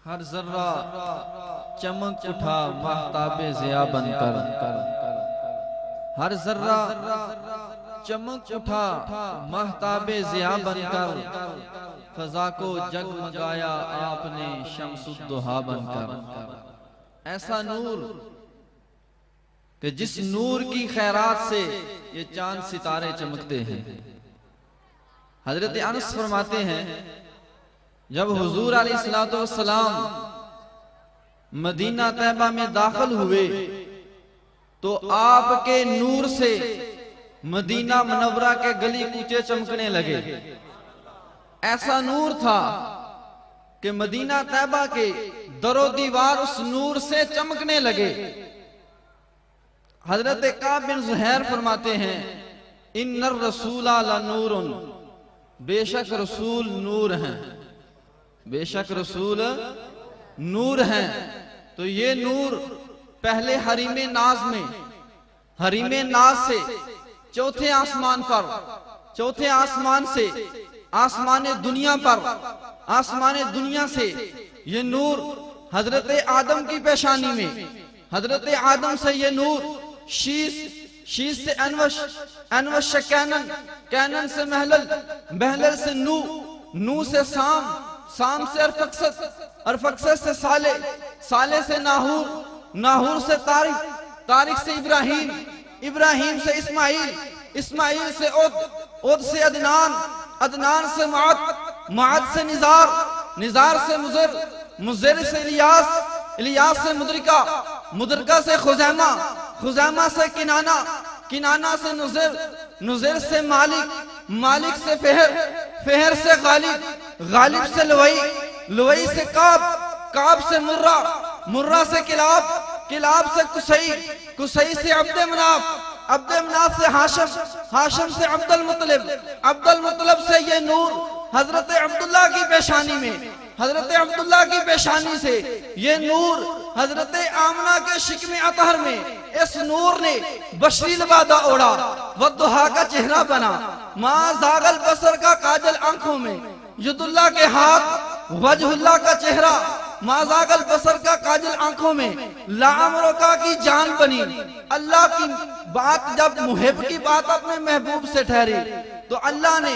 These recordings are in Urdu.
ہر ذرہ چمک اٹھا مہتاب ضیا بن کر، ہر ذرہ چمک اٹھا مہتاب ضیا بن کر، فضا کو جگمگایا آپ نے شمس الضحیٰ بن کر۔ ایسا نور کہ جس نور کی خیرات سے یہ چاند ستارے چمکتے ہیں۔ حضرت انس فرماتے ہیں جب حضور علیہ السلام مدینہ طیبہ میں داخل ہوئے تو آپ کے نور سے مدینہ منورہ کے گلی کوچے چمکنے لگے۔ ایسا نور تھا کہ مدینہ طیبہ کے در و دیوار اس نور سے چمکنے لگے۔ حضرت کعب بن زہیر فرماتے ہیں ان الرسول لنور، بے شک رسول نور ہیں، بے شک رسول نور ہیں۔ تو یہ نور پہلے حریم ناز میں، حریم ناز سے چوتھے آسمان پر، چوتھے آسمان سے آسمان دنیا پر، آسمان دنیا سے یہ نور حضرت آدم کی پیشانی میں، حضرت آدم سے یہ نور شیش سے انوش، انوش سے کینن، کینن سے محلل، محلل سے نو سے سام، سام سے ارفقست، ارفقست سے صالح، صالح سے ناہور، ناہور سے طارق، طارق سے ابراہیم، ابراہیم سے اسماعیل، اسماعیل سے عد، عد سے عدنان، عدنان سے معد، معد سے نزار، نزار سے مضر، مضر سے الیاس، الیاس سے مدرکہ، مدرکہ سے خزیمہ، خزیمہ سے کنانہ، کنانہ سے نزر، نزر سے مالک، مالک سے فہر، فہر سے غالب، غالب سے لوئی، لوئی سے کعب، کعب سے مرہ، مرہ سے کلاب، کلاب سے قصی، قصی سے عبد مناف، عبد مناف سے ہاشم، ہاشم سے عبد المطلب، عبد المطلب سے یہ نور حضرت عبداللہ کی پیشانی میں، حضرت عبداللہ کی پیشانی سے یہ نور حضرت آمنہ کے شکم اطہر میں، اس نور نے بشری لبادہ اوڑا، والضحیٰ کا چہرہ بنا، ما زاغ البصر کا کاجل آنکھوں میں، ید اللہ کے ہاتھ، وجہ اللہ کا چہرہ، ما زاغ البصر کا کاجل آنکھوں میں، لعمرکا کی جان بنی۔ اللہ کی بات جب محب کی بات اپنے محبوب سے ٹھہری تو اللہ نے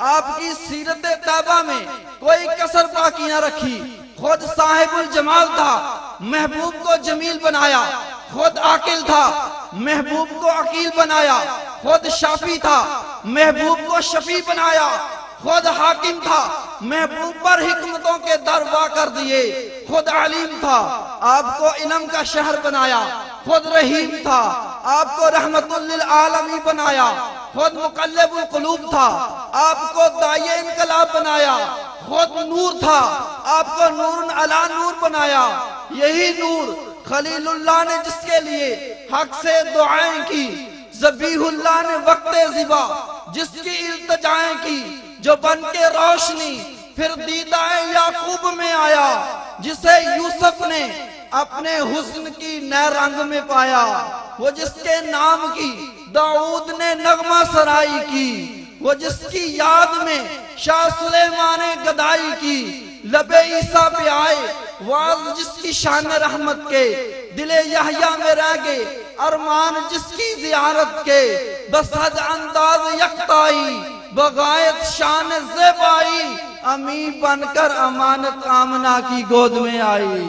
آپ کی سیرت طیبہ میں کوئی کسر باقی نہ رکھی۔ خود صاحب الجمال تھا، محبوب کو جمیل بنایا، خود عاقل تھا، محبوب کو عقیل بنایا، خود شافی تھا، محبوب کو شفیع بنایا، خود حاکم تھا، محبوب پر حکمتوں کے در وا کر دیے، خود علیم تھا، آپ کو علم کا شہر بنایا، خود رحیم تھا، آپ کو رحمت للعالمین بنایا، خود مقلب القلوب تھا، آپ کو داعی انقلاب بنایا، خود نور تھا، آپ کو نور علی نور بنایا۔ یہی نور خلیل اللہ نے جس کے لیے حق سے دعائیں کی، ذبیح اللہ نے وقت ذبح جس کی التجائیں کی، جو بن کے روشنی پھر دیدہ یعقوب میں آیا، جسے یوسف نے اپنے حسن کی نئے رنگ میں پایا، وہ جس کے نام کی داؤد نے نغمہ سرائی کی، وہ جس کی یاد میں شاہ سلیمان نے گدائی کی، لب عیسیٰ پہ آئے واز جس کی شان رحمت کے، دل یحییٰ میں رہ گئے ارمان جس کی زیارت کے، بس حد انداز یکتائی بغایت شان زیبائی، امی بن کر امانت آمنہ کی گود میں آئی۔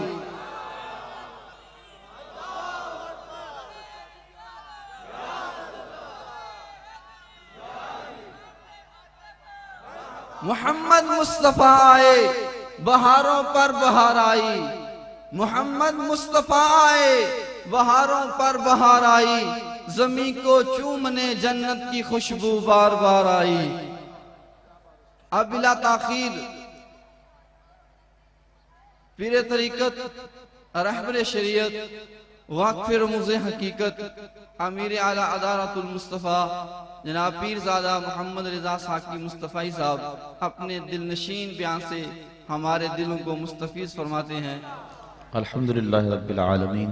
محمد مصطفیٰ آئے بہاروں پر بہار آئی، محمد مصطفیٰ آئے بہاروں پر بہار آئی، زمین کو چومنے جنت کی خوشبو بار بار آئی۔ اب بلا تاخیر پیر طریقت، رہبر شریعت، واقف رموز حقیقت، امیر اعلیٰ عدالت المصطفیٰ جناب پیرزادہ محمد رضا ساکی مصطفی صاحب اپنے دل نشین بیان سے ہمارے دلوں کو مستفیض فرماتے ہیں۔ الحمدللہ رب العالمین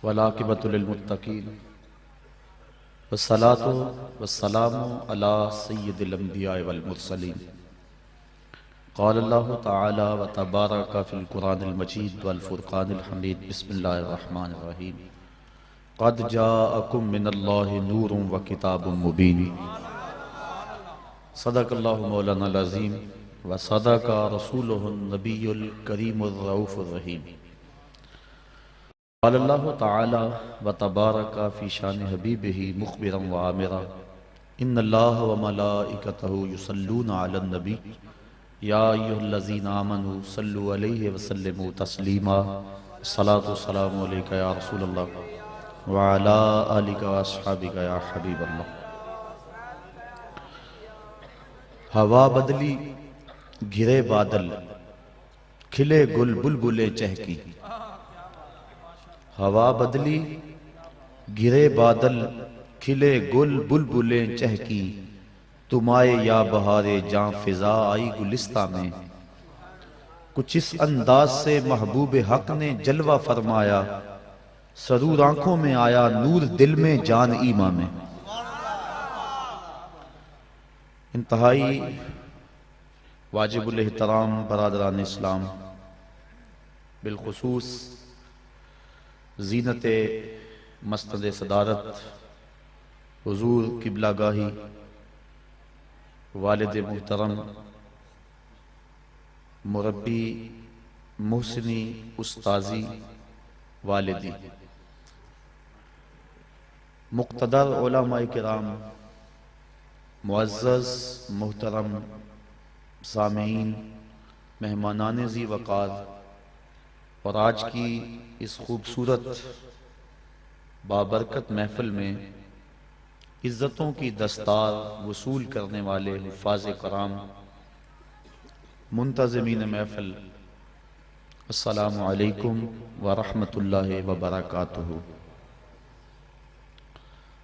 والعاقبۃ للمتقین والصلاة والسلام علی سید الانبیاء والمرسلین۔ قال اللہ تعالی و تبارک فی القرآن المجید والفرقان الحمید بسم اللہ الرحمن الرحیم قد جاءکم من اللہ نور و کتاب مبین صدق اللہ مولانا العظیم و صدق رسولہ النبی الکریم الرؤوف الرحیم قال اللہ تعالی و تبارک فی شان حبیبہ مخبرا و آمرا ان اللہ و ملائکتہ یصلون علی النبی یا ایہا الذین آمنوا صلوا علیہ وسلموا تسلیما الصلاۃ والسلام علیک یا رسول اللہ وعلی آلک و اصحابک یا حبیب اللہ۔ ہوا بدلی گھرے بادل کھلے گل بلبلیں چہکی، ہوا بدلی گھرے بادل کھلے گل بلبلیں چہکی، تم آئے یا بہار جاں فضا آئی گلستہ میں، کچھ اس انداز سے محبوب حق نے جلوہ فرمایا، سرور آنکھوں میں آیا نور دل میں جان ایماں میں۔ انتہائی واجب الاحترام برادران اسلام، بالخصوص زینت مسند صدارت حضور قبلہ گاہی والد محترم مربی محسنی استاذی والدی، مقتدر علماء کرام، معزز محترم سامعین، مہمانان ذی وقار، اور آج کی اس خوبصورت بابرکت محفل میں عزتوں کی دستار وصول کرنے والے حفاظ کرام، منتظمین محفل، السلام علیکم ورحمۃ اللہ وبرکاتہ۔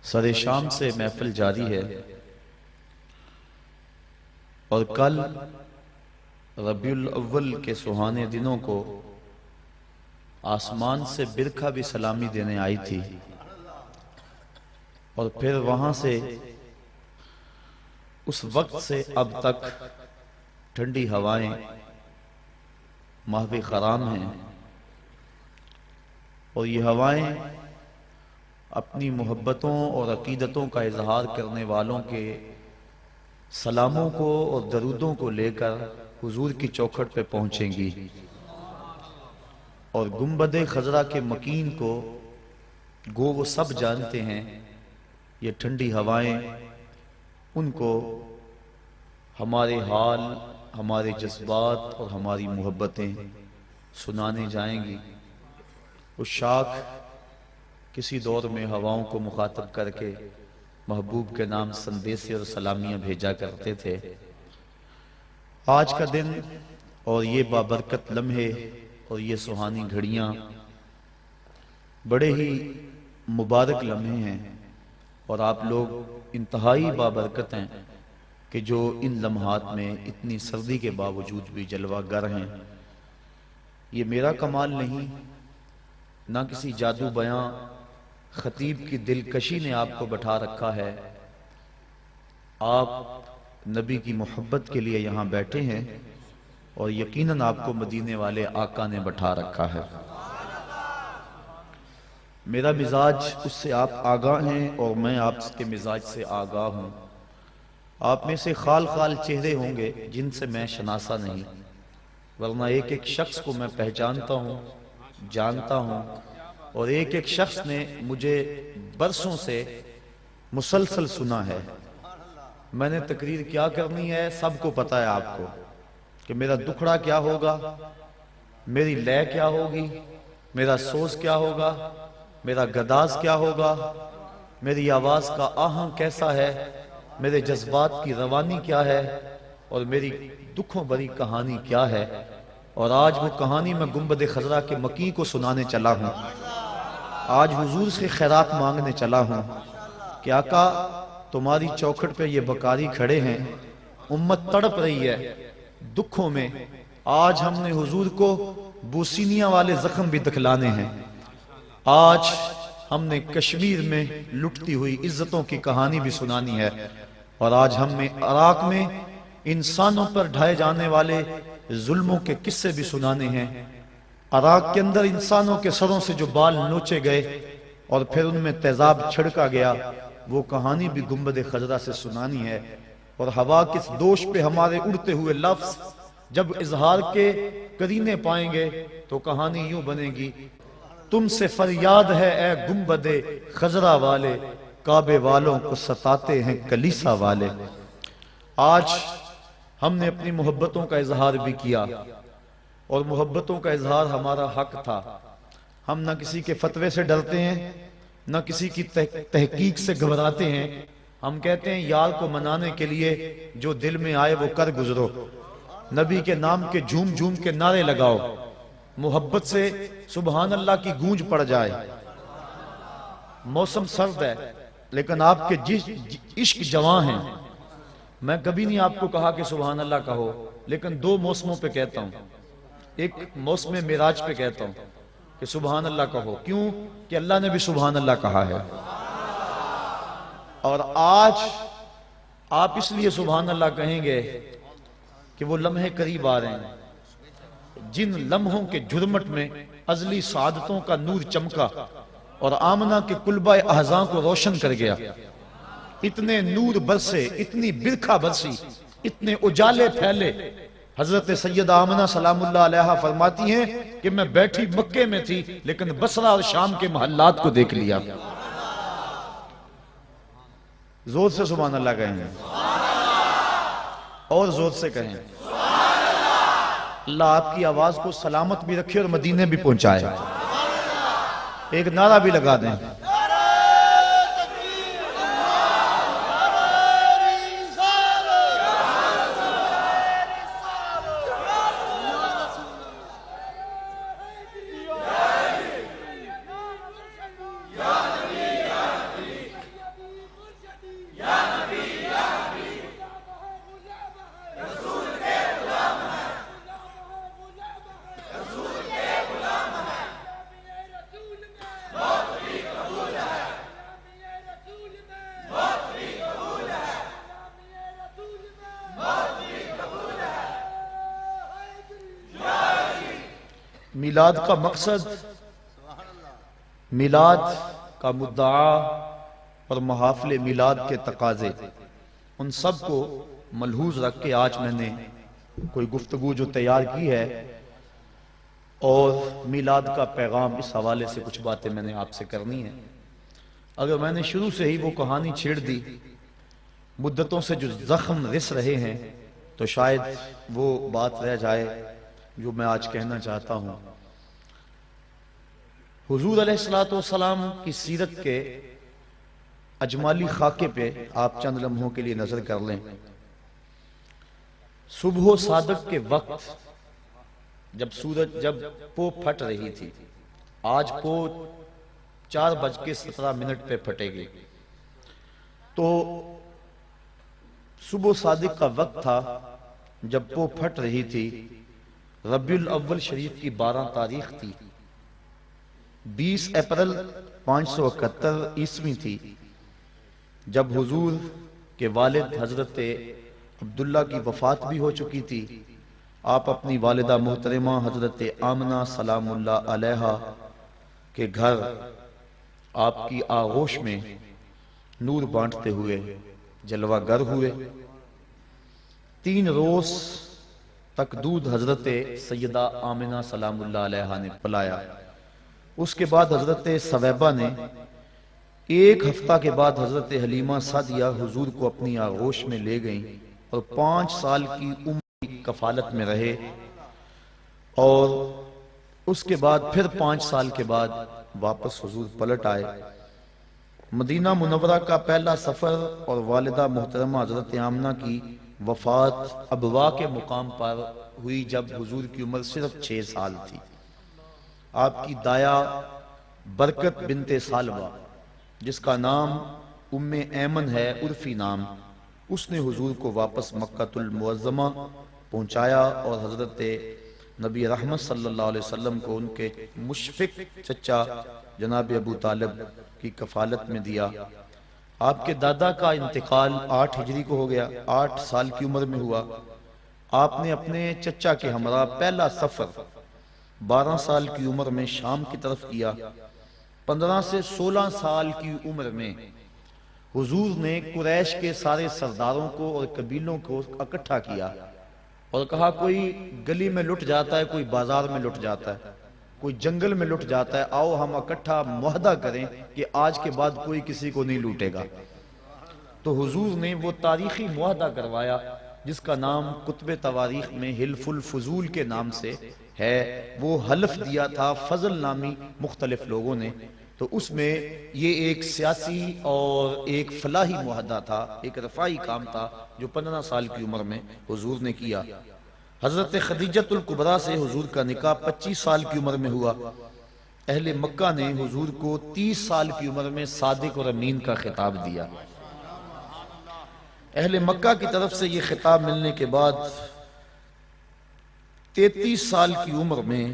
سر شام سے محفل جاری ہے اور کل ربیع الاول کے سہانے دنوں کو آسمان سے برکھا بھی سلامی دینے آئی تھی، اور پھر وہاں سے اس وقت سے اب تک ٹھنڈی ہوائیں ماہ خرام ہیں، اور یہ ہوائیں اپنی محبتوں اور عقیدتوں کا اظہار کرنے والوں کے سلاموں کو اور درودوں کو لے کر حضور کی چوکھٹ پہ پہنچیں گی، اور گنبد خضرا کے مکین کو گو وہ سب جانتے ہیں، یہ ٹھنڈی ہوائیں ان کو ہمارے حال، ہمارے جذبات اور ہماری محبتیں سنانے جائیں گی۔ عشاق کسی دور میں ہواؤں کو مخاطب کر کے محبوب کے نام سندیسے اور سلامیاں بھیجا کرتے تھے۔ آج کا دن اور یہ بابرکت لمحے اور یہ سہانی گھڑیاں بڑے ہی مبارک لمحے ہیں، اور آپ لوگ انتہائی بابرکت ہیں کہ جو ان لمحات میں اتنی سردی کے باوجود بھی جلوہ گر ہیں۔ یہ میرا کمال نہیں، نہ کسی جادو بیاں خطیب کی دلکشی نے آپ کو بٹھا رکھا ہے، آپ نبی کی محبت کے لیے یہاں بیٹھے ہیں، اور یقیناً آپ کو مدینے والے آقا نے بٹھا رکھا ہے۔ میرا مزاج اس سے آپ آگاہ ہیں اور میں آپ کے مزاج سے آگاہ ہوں۔ آپ میں سے خال خال چہرے ہوں گے جن سے میں شناسا نہیں، ورنہ ایک ایک شخص کو میں پہچانتا ہوں، جانتا ہوں، اور ایک ایک شخص نے مجھے برسوں سے مسلسل سنا ہے۔ میں نے تقریر کیا کرنی ہے سب کو پتا ہے آپ کو، کہ میرا دکھڑا کیا ہوگا، میری لے کیا ہوگی، میرا سوز کیا ہوگا، میرا گداز کیا ہوگا، میری آواز کا آہنگ کیسا ہے، میرے جذبات کی روانی کیا ہے، اور میری دکھوں بری کہانی کیا ہے۔ اور آج وہ کہانی میں گنبد خضرا کے مکی کو سنانے چلا ہوں، آج حضور سے خیرات مانگنے چلا ہوں کہ آقا تمہاری چوکھٹ پہ یہ بکاری کھڑے ہیں، امت تڑپ رہی ہے دکھوں میں، آج ہم نے حضور کو بوسینیا والے زخم بھی دکھلانے ہیں، آج ہم نے کشمیر میں لٹتی ہوئی عزتوں کی کہانی بھی سنانی ہے، اور آج ہم نے عراق میں انسانوں پر ڈھائے جانے والے ظلموں کے قصے بھی سنانے ہیں۔ عراق کے اندر انسانوں کے سروں سے جو بال نوچے گئے اور پھر ان میں تیزاب چھڑکا گیا، وہ کہانی بھی گنبد خضرا سے سنانی ہے۔ اور ہوا کس دوش پہ ہمارے اڑتے ہوئے لفظ جب اظہار کے قرینے پائیں گے تو کہانی یوں بنے گی، تم سے فریاد ہے اے گنبد خضرا والے، کعبے والوں کو ستاتے ہیں کلیسا والے۔ آج ہم نے اپنی محبتوں کا اظہار بھی کیا، اور محبتوں کا اظہار ہمارا حق تھا۔ ہم نہ کسی کے فتوے سے ڈرتے ہیں، نہ کسی کی تحقیق سے گھبراتے ہیں۔ ہم کہتے ہیں یار کو منانے کے لیے جو دل میں آئے وہ کر گزرو، نبی کے نام کے جھوم جھوم کے نعرے لگاؤ، محبت سے سبحان اللہ کی گونج پڑ جائے۔ موسم سرد ہے لیکن آپ کے عشق جواں ہیں۔ میں کبھی نہیں آپ کو کہا کہ سبحان اللہ کہو، لیکن دو موسموں پہ کہتا ہوں۔ ایک موسم معراج پہ کہتا ہوں کہ سبحان اللہ کہو، کیوں کہ اللہ نے بھی سبحان اللہ کہا ہے۔ اور آج آپ اس لیے سبحان اللہ کہیں گے کہ وہ لمحے قریب آ رہے ہیں جن لمحوں کے جھرمٹ میں ازلی سعادتوں کا نور چمکا اور آمنہ کے کلبہ احزاں کو روشن کر گیا۔ اتنے نور برسے، اتنی برکھا برسی، اتنے اجالے پھیلے۔ حضرت سیدہ آمنہ سلام اللہ علیہا فرماتی ہیں کہ میں بیٹھی مکے میں تھی لیکن بصرہ اور شام کے محلات کو دیکھ لیا۔ زور سے سبحان اللہ کہیں، اور زور سے کہیں۔ اللہ آپ کی آواز کو سلامت بھی رکھے اور مدینے بھی پہنچائے۔ ایک نعرہ بھی لگا دیں۔ میلاد کا مقصد، میلاد کا مدعا اور محافل میلاد کے تقاضے، ان سب کو ملحوظ رکھ کے آج میں نے کوئی گفتگو جو تیار کی ہے، اور میلاد کا پیغام اس حوالے سے کچھ باتیں میں نے آپ سے کرنی ہیں۔ اگر میں نے شروع سے ہی وہ کہانی چھیڑ دی، مدتوں سے جو زخم رس رہے ہیں، تو شاید وہ بات رہ جائے جو میں آج کہنا چاہتا ہوں۔ حضور علیہ السلام کی سیرت کے اجمالی خاکے پہ آپ چند لمحوں کے لیے نظر کر لیں۔ صبح و صادق کے وقت جب پو پھٹ رہی تھی، آج پو 4:17 پہ پھٹے گی، تو صبح و صادق کا وقت تھا جب پو پھٹ رہی تھی۔ ربیع الاول شریف کی 12 تاریخ تھی، 20 اپریل 571 عیسوی تھی، جب حضور کے والد حضرت عبداللہ کی وفات بھی ہو چکی تھی۔ آپ اپنی والدہ محترمہ حضرت آمنہ سلام اللہ علیہا کے گھر آپ کی آغوش میں نور بانٹتے ہوئے جلوہ گر ہوئے۔ 3 روز تک دودھ حضرت سیدہ آمنہ سلام اللہ علیہا نے پلایا۔ اس کے بعد حضرت ثویبہ نے 1 ہفتہ کے بعد حضرت حلیمہ سعدیہ حضور کو اپنی آغوش میں لے گئیں اور 5 سال کی عمر کی کفالت میں رہے، اور اس کے بعد پھر 5 سال کے بعد واپس حضور پلٹ آئے۔ مدینہ منورہ کا پہلا سفر اور والدہ محترمہ حضرت آمنہ کی وفات ابوا کے مقام پر ہوئی جب حضور کی عمر صرف 6 سال تھی۔ آپ کی دایا برکت بنت سالبہ، جس کا نام ام ایمن ہے عرفی نام، اس نے حضور کو واپس مکہ المعظمہ پہنچایا اور حضرت نبی رحمت صلی اللہ علیہ وسلم کو ان کے مشفق چچا جناب ابو طالب کی کفالت میں دیا۔ آپ کے دادا کا انتقال 8 ہجری کو ہو گیا، 8 سال کی عمر میں ہوا۔ آپ نے اپنے چچا کے ہمراہ پہلا سفر 12 سال کی عمر میں شام کی طرف کیا۔ 15 سے 16 سال کی عمر میں حضور نے قریش کے سارے سرداروں کو اور قبیلوں کو اکٹھا کیا اور کہا کوئی گلی میں لٹ جاتا ہے، کوئی بازار میں لٹ جاتا ہے، کوئی جنگل میں لٹ جاتا ہے، آؤ ہم اکٹھا معاہدہ کریں کہ آج کے بعد کوئی کسی کو نہیں لوٹے گا۔ تو حضور نے وہ تاریخی معاہدہ کروایا جس کا نام کتب تواریخ میں حلف الفضول کے نام سے ہے۔ وہ حلف دیا تھا فضل نامی مختلف لوگوں نے، تو اس میں یہ ایک سیاسی اور ایک فلاحی معاہدہ تھا، ایک رفاعی کام تھا جو 15 سال کی عمر میں حضور نے کیا۔ حضرت خدیجۃ الکبریٰ سے حضور کا نکاح 25 سال کی عمر میں ہوا۔ اہل مکہ نے حضور کو 30 سال کی عمر میں صادق اور امین کا خطاب دیا۔ اہل مکہ کی طرف سے یہ خطاب ملنے کے بعد 33 سال کی عمر میں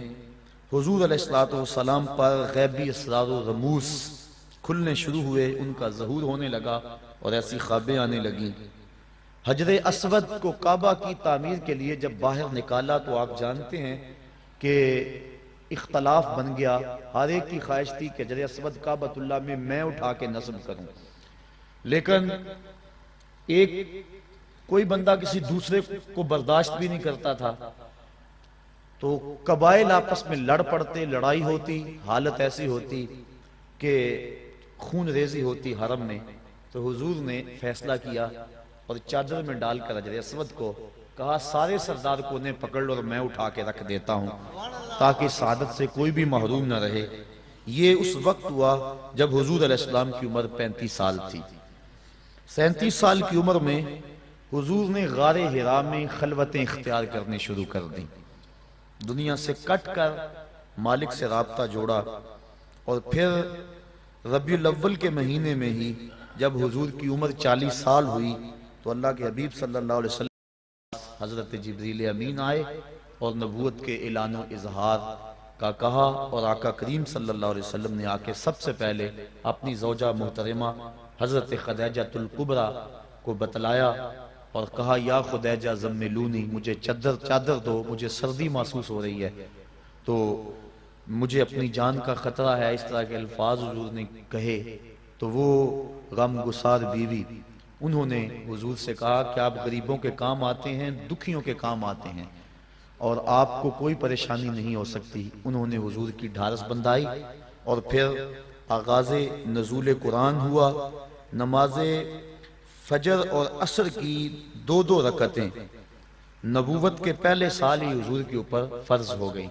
حضور علیہ السلام پر غیبی اسرار و رموز کھلنے شروع ہوئے، ان کا ظہور ہونے لگا اور ایسی خوابیں آنے لگیں۔ حجر اسود کو کعبہ کی تعمیر کے لیے جب باہر نکالا تو آپ جانتے ہیں کہ اختلاف بن گیا، ہر ایک کی خواہش تھی کہ حجر اسود کعبۃ اللہ میں اٹھا کے نصب کروں، لیکن ایک کوئی بندہ کسی دوسرے کو برداشت بھی نہیں کرتا تھا، تو قبائل آپس میں لڑ پڑتے، لڑائی ہوتی، حالت ایسی ہوتی کہ خون ریزی ہوتی حرم میں۔ تو حضور نے فیصلہ کیا اور چادر میں ڈال کر حجر اسود کو کہا سارے سردار کو انہیں پکڑ لو اور میں اٹھا کے رکھ دیتا ہوں تاکہ سعادت سے کوئی بھی محروم نہ رہے۔ یہ اس وقت ہوا جب حضور علیہ السلام کی عمر 35 سال تھی۔ 37 سال کی عمر میں حضور نے غار حرا میں خلوتیں اختیار کرنے شروع کر دیں، دنیا سے کٹ کر مالک سے رابطہ جوڑا، اور پھر ربیع الاول کے مہینے میں ہی جب حضور کی عمر 40 سال ہوئی تو اللہ کے حبیب صلی اللہ علیہ وسلم حضرت جبریل امین آئے اور نبوت کے اعلان و اظہار کا کہا، اور آقا کریم صلی اللہ علیہ وسلم نے آ کے سب سے پہلے اپنی زوجہ محترمہ حضرت خدیجۃ الکبریٰ کو بتلایا اور کہا یا خدیجہ زملونی، مجھے چادر دو، مجھے سردی محسوس ہو رہی ہے، تو مجھے اپنی جان کا خطرہ ہے۔ اس طرح کے الفاظ حضور نے کہے تو وہ غم گسار بیوی انہوں نے حضور سے کہا کہ آپ غریبوں کے کام آتے ہیں، دکھیوں کے کام آتے ہیں، اور آپ کو کوئی پریشانی نہیں ہو سکتی۔ انہوں نے حضور کی ڈھارس بندھائی اور پھر آغاز نزول قرآن ہوا۔ نماز فجر اور عصر کی 2 رکعتیں نبوت کے پہلے سال ہی حضور کے اوپر فرض ہو گئی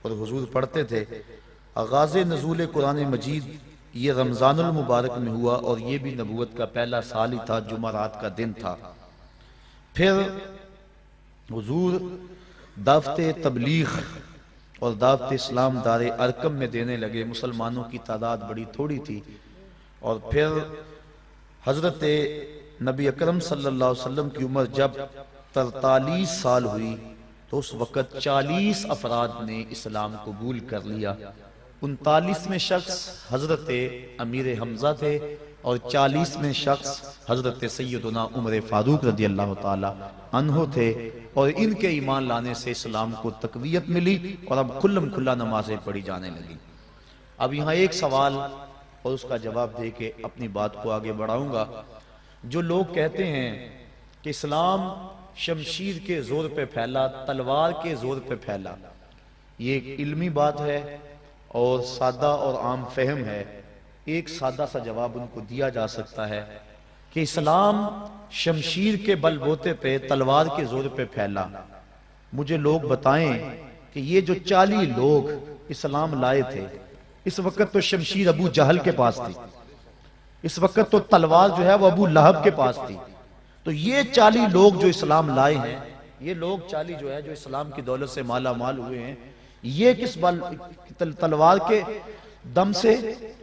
اور حضور پڑھتے تھے۔ آغاز نزول قرآن مجید یہ رمضان المبارک میں ہوا اور یہ بھی نبوت کا پہلا سال ہی تھا، جمعرات کا دن تھا۔ پھر حضور دعوت تبلیغ اور دعوت اسلام دار ارقم میں دینے لگے، مسلمانوں کی تعداد بڑی تھوڑی تھی، اور پھر حضرت نبی اکرم صلی اللہ علیہ وسلم کی عمر جب 43 سال ہوئی تو اس وقت 40 افراد نے اسلام قبول کر لیا۔ 39 میں شخص حضرت امیر حمزہ تھے اور 40 میں شخص حضرت سیدنا عمر فاروق رضی اللہ تعالی عنہ تھے، اور ان کے ایمان لانے سے اسلام کو تقویت ملی اور اب کھلم کھلا نمازیں پڑھی جانے لگی۔ اب یہاں ایک سوال اور اس کا جواب دے کے اپنی بات کو آگے بڑھاؤں گا۔ جو لوگ کہتے ہیں کہ اسلام شمشیر کے زور پہ پھیلا، تلوار کے زور پہ پھیلا، یہ ایک علمی بات ہے اور سادہ اور عام فہم ہے۔ ایک سادہ سا جواب ان کو دیا جا سکتا ہے کہ اسلام شمشیر کے بل بوتے پہ، تلوار کے زور پہ پھیلا۔ مجھے لوگ بتائیں کہ یہ جو 40 لوگ اسلام لائے تھے، اس وقت تو شمشیر ابو جہل کے پاس تھی، اس وقت تو تلوار جو ہے وہ ابو لہب کے پاس تھی، تو یہ 40 لوگ جو اسلام لائے ہیں، یہ لوگ 40 جو ہے جو اسلام کی دولت سے مالا مال ہوئے ہیں، یہ کس تلوار کے دم سے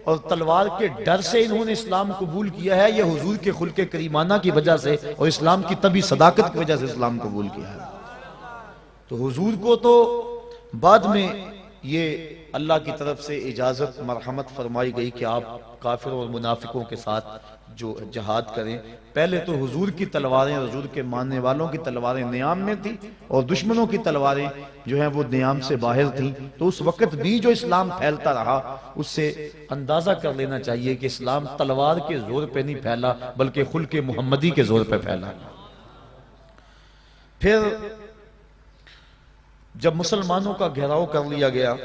اور تلوار کے ڈر سے انہوں نے اسلام قبول کیا ہے، یہ حضور کے خلق کریمانہ کی وجہ سے اور اسلام کی طبی صداقت کی وجہ سے اسلام قبول کیا ہے؟ تو حضور کو تو بعد میں یہ اللہ کی طرف سے اجازت مرحمت فرمائی گئی کہ آپ کافروں اور منافقوں کے ساتھ جو جہاد کریں. پہلے تو حضور کی تلواریں، حضور کے ماننے والوں کی تلواریں نیام میں تھی اور دشمنوں کی تلواریں جو ہیں وہ نیام سے باہر تھیں. تو اس وقت بھی جو اسلام پھیلتا رہا اس سے اندازہ کر لینا چاہیے کہ اسلام تلوار کے زور پہ نہیں پھیلا بلکہ خلق محمدی کے زور پہ پھیلا. پھر جب مسلمانوں کا گھیراؤ کر لیا گیا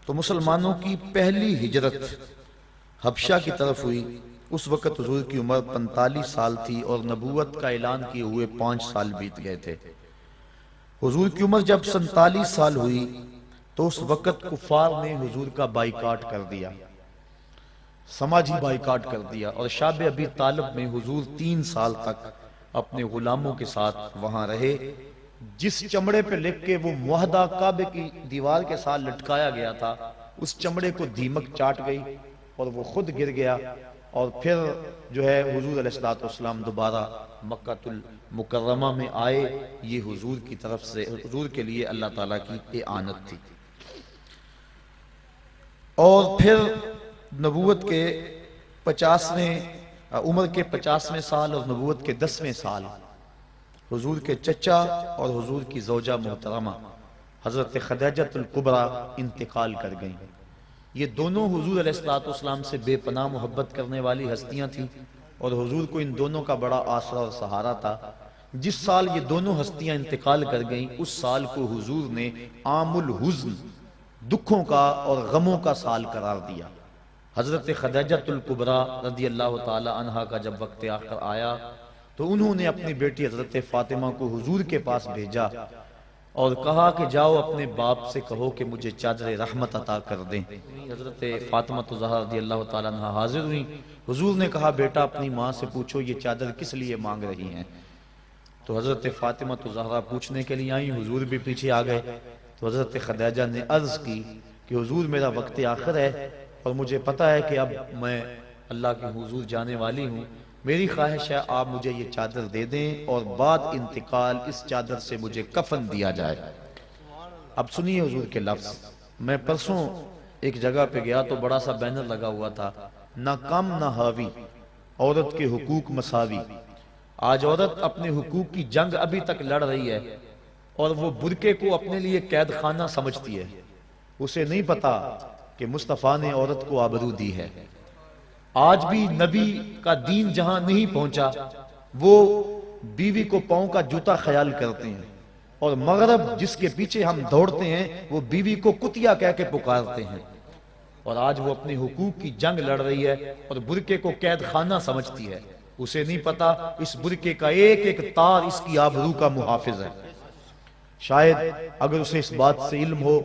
تو مسلمانوں کی پہلی ہجرت حبشہ کی طرف ہوئی. اس وقت حضور کی عمر 45 سال تھی اور نبوت کا اعلان کیے ہوئے 5 سال بیت گئے تھے. حضور کی عمر جب 47 سال ہوئی تو اس وقت کفار نے حضور کا بائیکاٹ کر دیا، سماجی بائیکاٹ کر دیا، اور شاب ابی طالب میں حضور 3 سال تک اپنے غلاموں کے ساتھ وہاں رہے. جس چمڑے پہ لکھ کے وہ معاہدہ کعبے کی دیوار کے ساتھ لٹکایا گیا تھا اس چمڑے کو دیمک چاٹ گئی اور وہ خود گر گیا. اور پھر جو ہے حضور علیہ السلام دوبارہ مکہ المکرمہ میں آئے. یہ حضور کی طرف سے حضور کے لیے اللہ تعالیٰ کی اعانت تھی. اور پھر نبوت کے 50ویں عمر کے 50ویں سال اور نبوت کے 10ویں سال حضور کے چچا اور حضور کی زوجہ محترمہ حضرت خدیجہ الکبریٰ انتقال کر گئیں. یہ دونوں حضور علیہ السلام سے بے پناہ محبت کرنے والی ہستیاں تھیں اور حضور کو ان دونوں کا بڑا آسرا اور سہارا تھا. جس سال یہ دونوں ہستیاں انتقال کر گئیں اس سال کو حضور نے عام الحزن، دکھوں کا اور غموں کا سال قرار دیا. حضرت خدیجہ الکبریٰ رضی اللہ تعالی عنہا کا جب وقت آخر آیا تو انہوں نے اپنی بیٹی حضرت فاطمہ کو حضور کے پاس بھیجا اور کہا کہ جاؤ اپنے باپ سے کہو کہ مجھے چادر رحمت عطا کر دیں. حضرت فاطمہ الزہرا رضی اللہ تعالیٰ عنہ حاضر ہوئی. حضور نے کہا بیٹا اپنی ماں سے پوچھو یہ چادر کس لیے مانگ رہی ہیں. تو حضرت فاطمہ الزہرا پوچھنے کے لیے آئیں، حضور بھی پیچھے آ گئے. تو حضرت خدیجہ نے عرض کی کہ حضور میرا وقت آخر ہے اور مجھے پتا ہے کہ اب میں اللہ کے حضور جانے والی ہوں. میری خواہش ہے آپ مجھے یہ چادر دے دیں اور بعد انتقال اس چادر سے مجھے کفن دیا جائے. اب سنیے حضور کے لفظ. میں پرسوں ایک جگہ پہ گیا تو بڑا سا بینر لگا ہوا تھا، نہ کم نہ حاوی، عورت کے حقوق مساوی. آج عورت اپنے حقوق کی جنگ ابھی تک لڑ رہی ہے اور وہ برقعے کو اپنے لیے قید خانہ سمجھتی ہے. اسے نہیں پتا کہ مصطفیٰ نے عورت کو آبرو دی ہے. آج بھی نبی کا دین جہاں نہیں پہنچا وہ بیوی کو پاؤں کا جوتا خیال کرتے ہیں، اور مغرب جس کے پیچھے ہم دوڑتے ہیں وہ بیوی کو کتیا کہہ کے پکارتے ہیں. اور آج وہ اپنے حقوق کی جنگ لڑ رہی ہے اور برقعے کو قید خانہ سمجھتی ہے. اسے نہیں پتا اس برقعے کا ایک ایک تار اس کی آبرو کا محافظ ہے. شاید اگر اسے اس بات سے علم ہو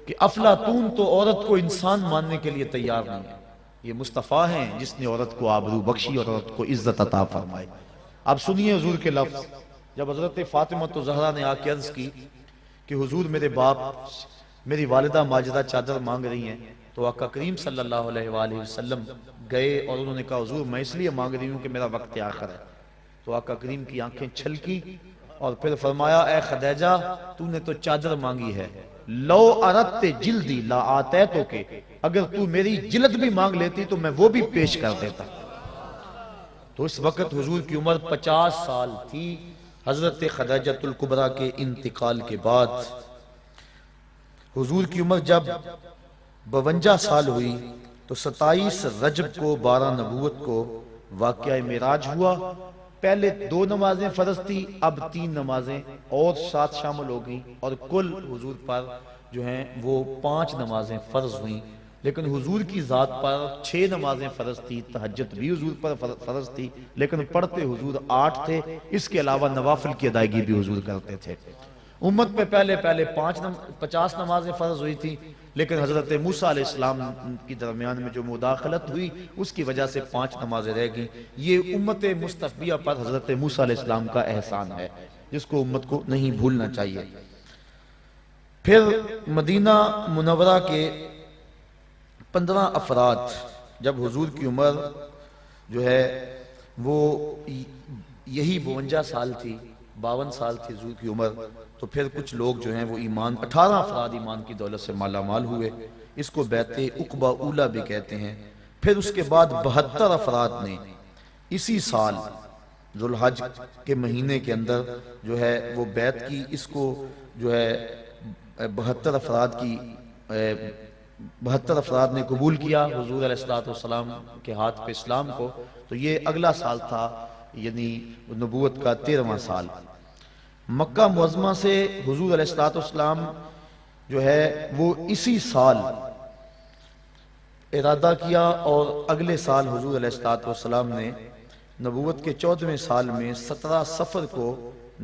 کہ افلاطون تو عورت کو انسان ماننے کے لیے تیار نہیں ہے، یہ مصطفیٰ ہیں جس نے عورت کو آبرو بخشی اور عورت کو عزت عطا فرمائی. اب سنیے حضور کے لفظ. جب حضرت فاطمہ الزہرا نے آ کے عرض کی کہ حضور میرے باپ میری والدہ ماجدہ چادر مانگ رہی ہیں تو آقا کریم صلی اللہ علیہ وآلہ وسلم گئے اور انہوں نے کہا حضور میں اس لیے مانگ رہی ہوں کہ میرا وقت آخر ہے. تو آقا کریم کی آنکھیں چھلکی اور پھر فرمایا اے خدیجہ تو نے تو چادر مانگی ہے، لو اردت جلدی لا آتیتو کے، اگر تو میری جلد بھی مانگ لیتی تو میں وہ بھی پیش کر دیتا. تو اس وقت حضور کی عمر 50 سال تھی. حضرت خدیجہ الکبریٰ کے انتقال کے بعد حضور کی عمر جب 52 سال ہوئی تو 27 رجب کو 12 نبوت کو واقعہ معراج ہوا. پہلے 2 نمازیں فرض تھی، اب 3 نمازیں اور ساتھ شامل ہو گئیں اور کل حضور پر جو ہیں وہ 5 نمازیں فرض ہوئیں. لیکن حضور کی ذات پر 6 نمازیں فرض تھی، تہجد بھی حضور پر فرض تھی لیکن پڑھتے حضور 8 تھے. اس کے علاوہ نوافل کی ادائیگی بھی حضور کرتے تھے. امت پہ پہلے 50 نمازیں فرض ہوئی تھی لیکن حضرت موسیٰ علیہ السلام کی درمیان میں جو مداخلت ہوئی اس کی وجہ سے 5 نمازیں رہ گئیں. یہ امت مصطفیہ پر حضرت موسیٰ علیہ السلام کا احسان ہے جس کو امت کو نہیں بھولنا چاہیے. پھر مدینہ منورہ کے 15 افراد جب حضور کی عمر جو ہے وہ یہی 52 سال تھی، 52 سال تھی حضور کی عمر، تو پھر کچھ لوگ جو ہیں وہ 18 افراد ایمان کی دولت سے مالا مال ہوئے. اس کو بیعت عقبہ اولیٰ بھی کہتے ہیں. پھر اس کے بعد 72 افراد نے اسی سال ذوالحج کے مہینے کے اندر جو ہے وہ بیعت کی. اس کو جو ہے 72 افراد نے قبول کیا حضور علیہ السلام کے ہاتھ پہ اسلام کو. تو یہ اگلا سال تھا، یعنی نبوت کا 13واں سال. مکہ معظمہ سے حضور علیہ السلام جو ہے وہ اسی سال ارادہ کیا، اور اگلے سال حضور علیہ السلام نے نبوت کے 14ویں سال میں 17 صفر کو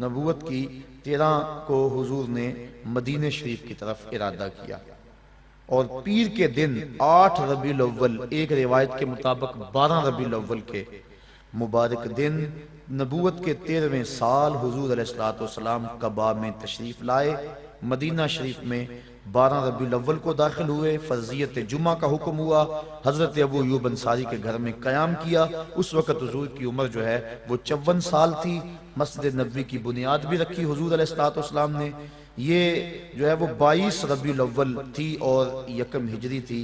نبوت کی 13 کو حضور نے مدینہ شریف کی طرف ارادہ کیا. اور پیر کے دن 8 ربیع الاول، ایک روایت کے مطابق 12 ربیع الاول کے مبارک دن نبوت کے 13ویں سال حضور علیہ السلام قباء میں تشریف لائے. مدینہ شریف میں 12 ربیع الاول کو داخل ہوئے. فرضیت جمعہ کا حکم ہوا. حضرت ابو ایوب انصاری کے گھر میں قیام کیا. اس وقت حضور کی عمر جو ہے وہ 54 سال تھی. مسجد نبوی کی بنیاد بھی رکھی حضور علیہ السلام نے. یہ جو ہے وہ 22 ربیع الاول تھی اور 1 ہجری تھی.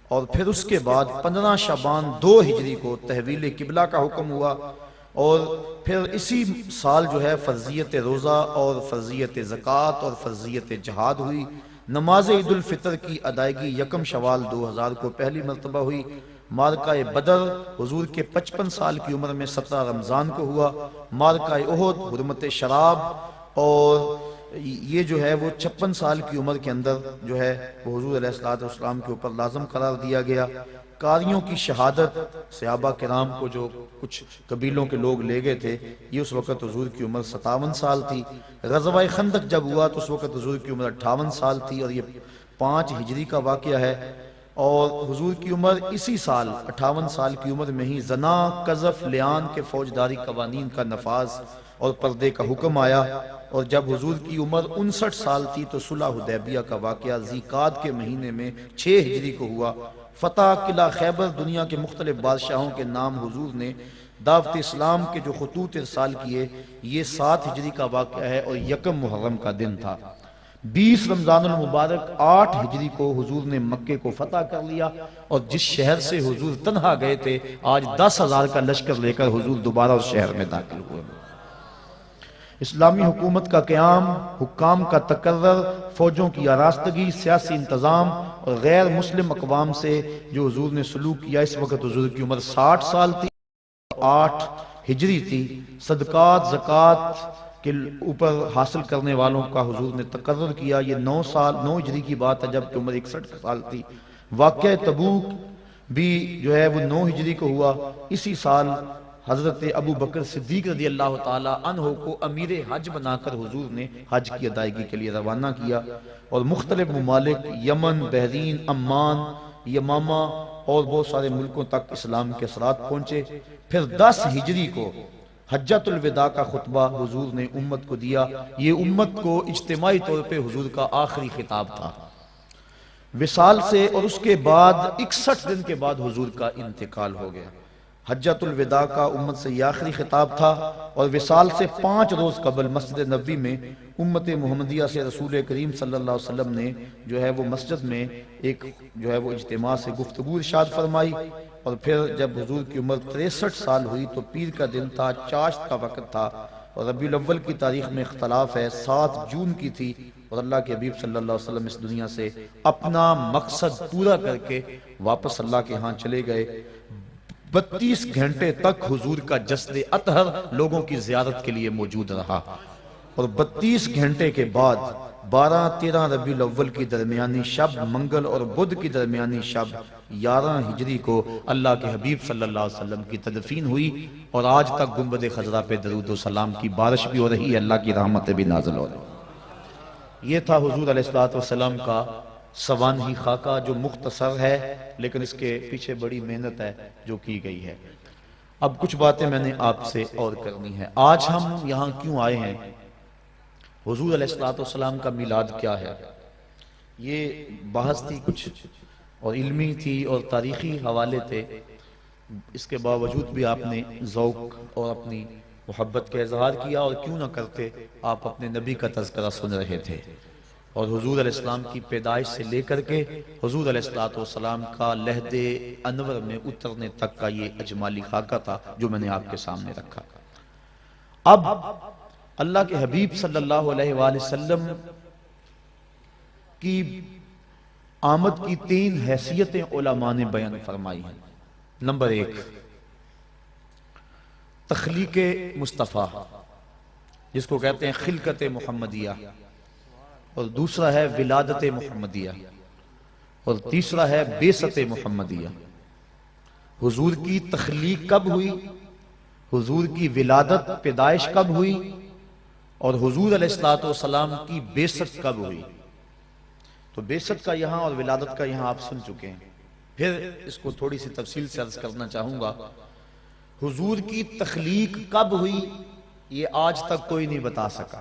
اور پھر اس کے بعد 15 شعبان 2 ہجری کو تحویل قبلہ کا حکم ہوا. اور پھر اسی سال جو ہے فرضیت روزہ اور فرضیت زکوٰۃ اور فرضیت جہاد ہوئی. نماز عید الفطر کی ادائیگی 1 شوال 2000 کو پہلی مرتبہ ہوئی. معرکہ بدر حضور کے 55 سال کی عمر میں 17 رمضان کو ہوا. معرکہ احد حرمت شراب، اور یہ جو ہے وہ 56 سال کی عمر کے اندر جو ہے وہ حضور علیہ السلام کے اوپر لازم قرار دیا گیا. قاریوں کی شہادت، صحابہ کرام کو جو کچھ قبیلوں کے لوگ لے گئے تھے، یہ اس وقت حضور کی عمر 57 سال تھی. غزوہ خندق جب ہوا تو اس وقت حضور کی عمر 58 سال تھی، اور یہ 5 ہجری کا واقعہ ہے. اور حضور کی عمر اسی سال 58 سال کی عمر میں ہی زنا، قذف، لیان کے فوجداری قوانین کا نفاذ اور پردے کا حکم آیا. اور جب حضور کی عمر 59 سال تھی تو صلح حدیبیہ کا واقعہ ذیقعد کے مہینے میں 6 ہجری کو ہوا. فتح قلعہ خیبر، دنیا کے مختلف بادشاہوں کے نام حضور نے دعوت اسلام کے جو خطوط ارسال کیے، یہ 7 ہجری کا واقعہ ہے اور 1 محرم کا دن تھا. 20 رمضان المبارک 8 ہجری کو حضور نے مکے کو فتح کر لیا. اور جس شہر سے حضور تنہا گئے تھے، آج 10,000 کا لشکر لے کر حضور دوبارہ اس شہر میں داخل ہوئے. اسلامی حکومت کا قیام، حکام کا تقرر، فوجوں کی آراستگی، سیاسی انتظام اور غیر مسلم اقوام سے جو حضور نے سلوک کیا. اس وقت حضور کی عمر 60 سال تھی، 8 ہجری تھی. صدقات، زکوٰۃ کے اوپر حاصل کرنے والوں کا حضور نے تقرر کیا. یہ 9 ہجری کی بات ہے، جب کہ عمر 61 سال تھی. واقعہ تبوک بھی جو ہے وہ 9 ہجری کو ہوا. اسی سال حضرت ابو بکر صدیق رضی اللہ تعالی عنہ کو امیر حج بنا کر حضور نے حج کی ادائیگی کے لیے روانہ کیا. اور مختلف ممالک، یمن، بحرین، عمان، یمامہ اور بہت سارے ملکوں تک اسلام کے اثرات پہنچے. پھر 10 ہجری کو حجۃ الوداع کا خطبہ حضور نے امت کو دیا. یہ امت کو اجتماعی طور پہ حضور کا آخری خطاب تھا. وصال سے اور اس کے بعد 61 دن کے بعد حضور کا انتقال ہو گیا. حجۃ الوداع کا امت سے یہ آخری خطاب تھا. اور وصال سے 5 روز قبل مسجد نبوی میں امت محمدیہ سے رسول کریم صلی اللہ علیہ وسلم نے جو ہے وہ مسجد میں ایک جو ہے وہ اجتماع سے گفتگو ارشاد فرمائی. اور پھر جب حضور کی عمر 63 سال ہوئی تو پیر کا دن تھا، چاشت کا وقت تھا. اور ربیع الاول کی تاریخ میں اختلاف ہے، 7 جون کی تھی. اور اللہ کے حبیب صلی اللہ علیہ وسلم اس دنیا سے اپنا مقصد پورا کر کے واپس اللہ کے ہاں چلے گئے. 32 گھنٹے تک حضور کا جسد اطہر لوگوں کی زیارت کے لیے موجود رہا. اور 32 گھنٹے کے بعد 12-13 ربیع الاول کی درمیانی شب، منگل اور بدھ کی درمیانی شب 11 ہجری کو اللہ کے حبیب صلی اللہ علیہ وسلم کی تدفین ہوئی. اور آج تک گنبد خضرا پہ درود و سلام کی بارش بھی ہو رہی ہے، اللہ کی رحمتیں بھی نازل ہو رہی. یہ تھا حضور علیہ السلام کا سوانحی خاکہ، جو مختصر ہے لیکن اس کے پیچھے بڑی محنت ہے جو کی گئی ہے. اب کچھ باتیں میں نے آپ سے اور کرنی ہے. آج ہم یہاں کیوں آئے ہیں؟ حضور علیہ السلام کا میلاد کیا ہے؟ یہ بحث تھی کچھ، اور علمی تھی اور تاریخی حوالے تھے. اس کے باوجود بھی آپ نے ذوق اور اپنی محبت کا اظہار کیا، اور کیوں نہ کرتے، آپ اپنے نبی کا تذکرہ سن رہے تھے. اور حضور علیہ السلام کی پیدائش سے لے کر کے حضور علیہ السلام کا لہد انور میں اترنے تک کا یہ اجمالی خاکہ تھا جو میں نے آپ کے سامنے رکھا۔ اب اللہ کے حبیب صلی اللہ علیہ وآلہ وسلم کی آمد کی 3 حیثیتیں علماء نے بیان فرمائی ہیں۔ نمبر 1 تخلیق مصطفیٰ جس کو کہتے ہیں خلقت محمدیہ، اور دوسرا ہے ولادت محمدیہ، اور تیسرا ہے بعثت محمدیہ۔ حضور کی تخلیق کب ہوئی، حضور کی ولادت پیدائش کب ہوئی، اور حضور علیہ السلام کی بعثت کب ہوئی۔ تو بعثت کا یہاں اور ولادت کا یہاں آپ سن چکے ہیں، پھر اس کو تھوڑی سی تفصیل سے عرض کرنا چاہوں گا۔ حضور کی تخلیق کب ہوئی یہ آج تک کوئی نہیں بتا سکا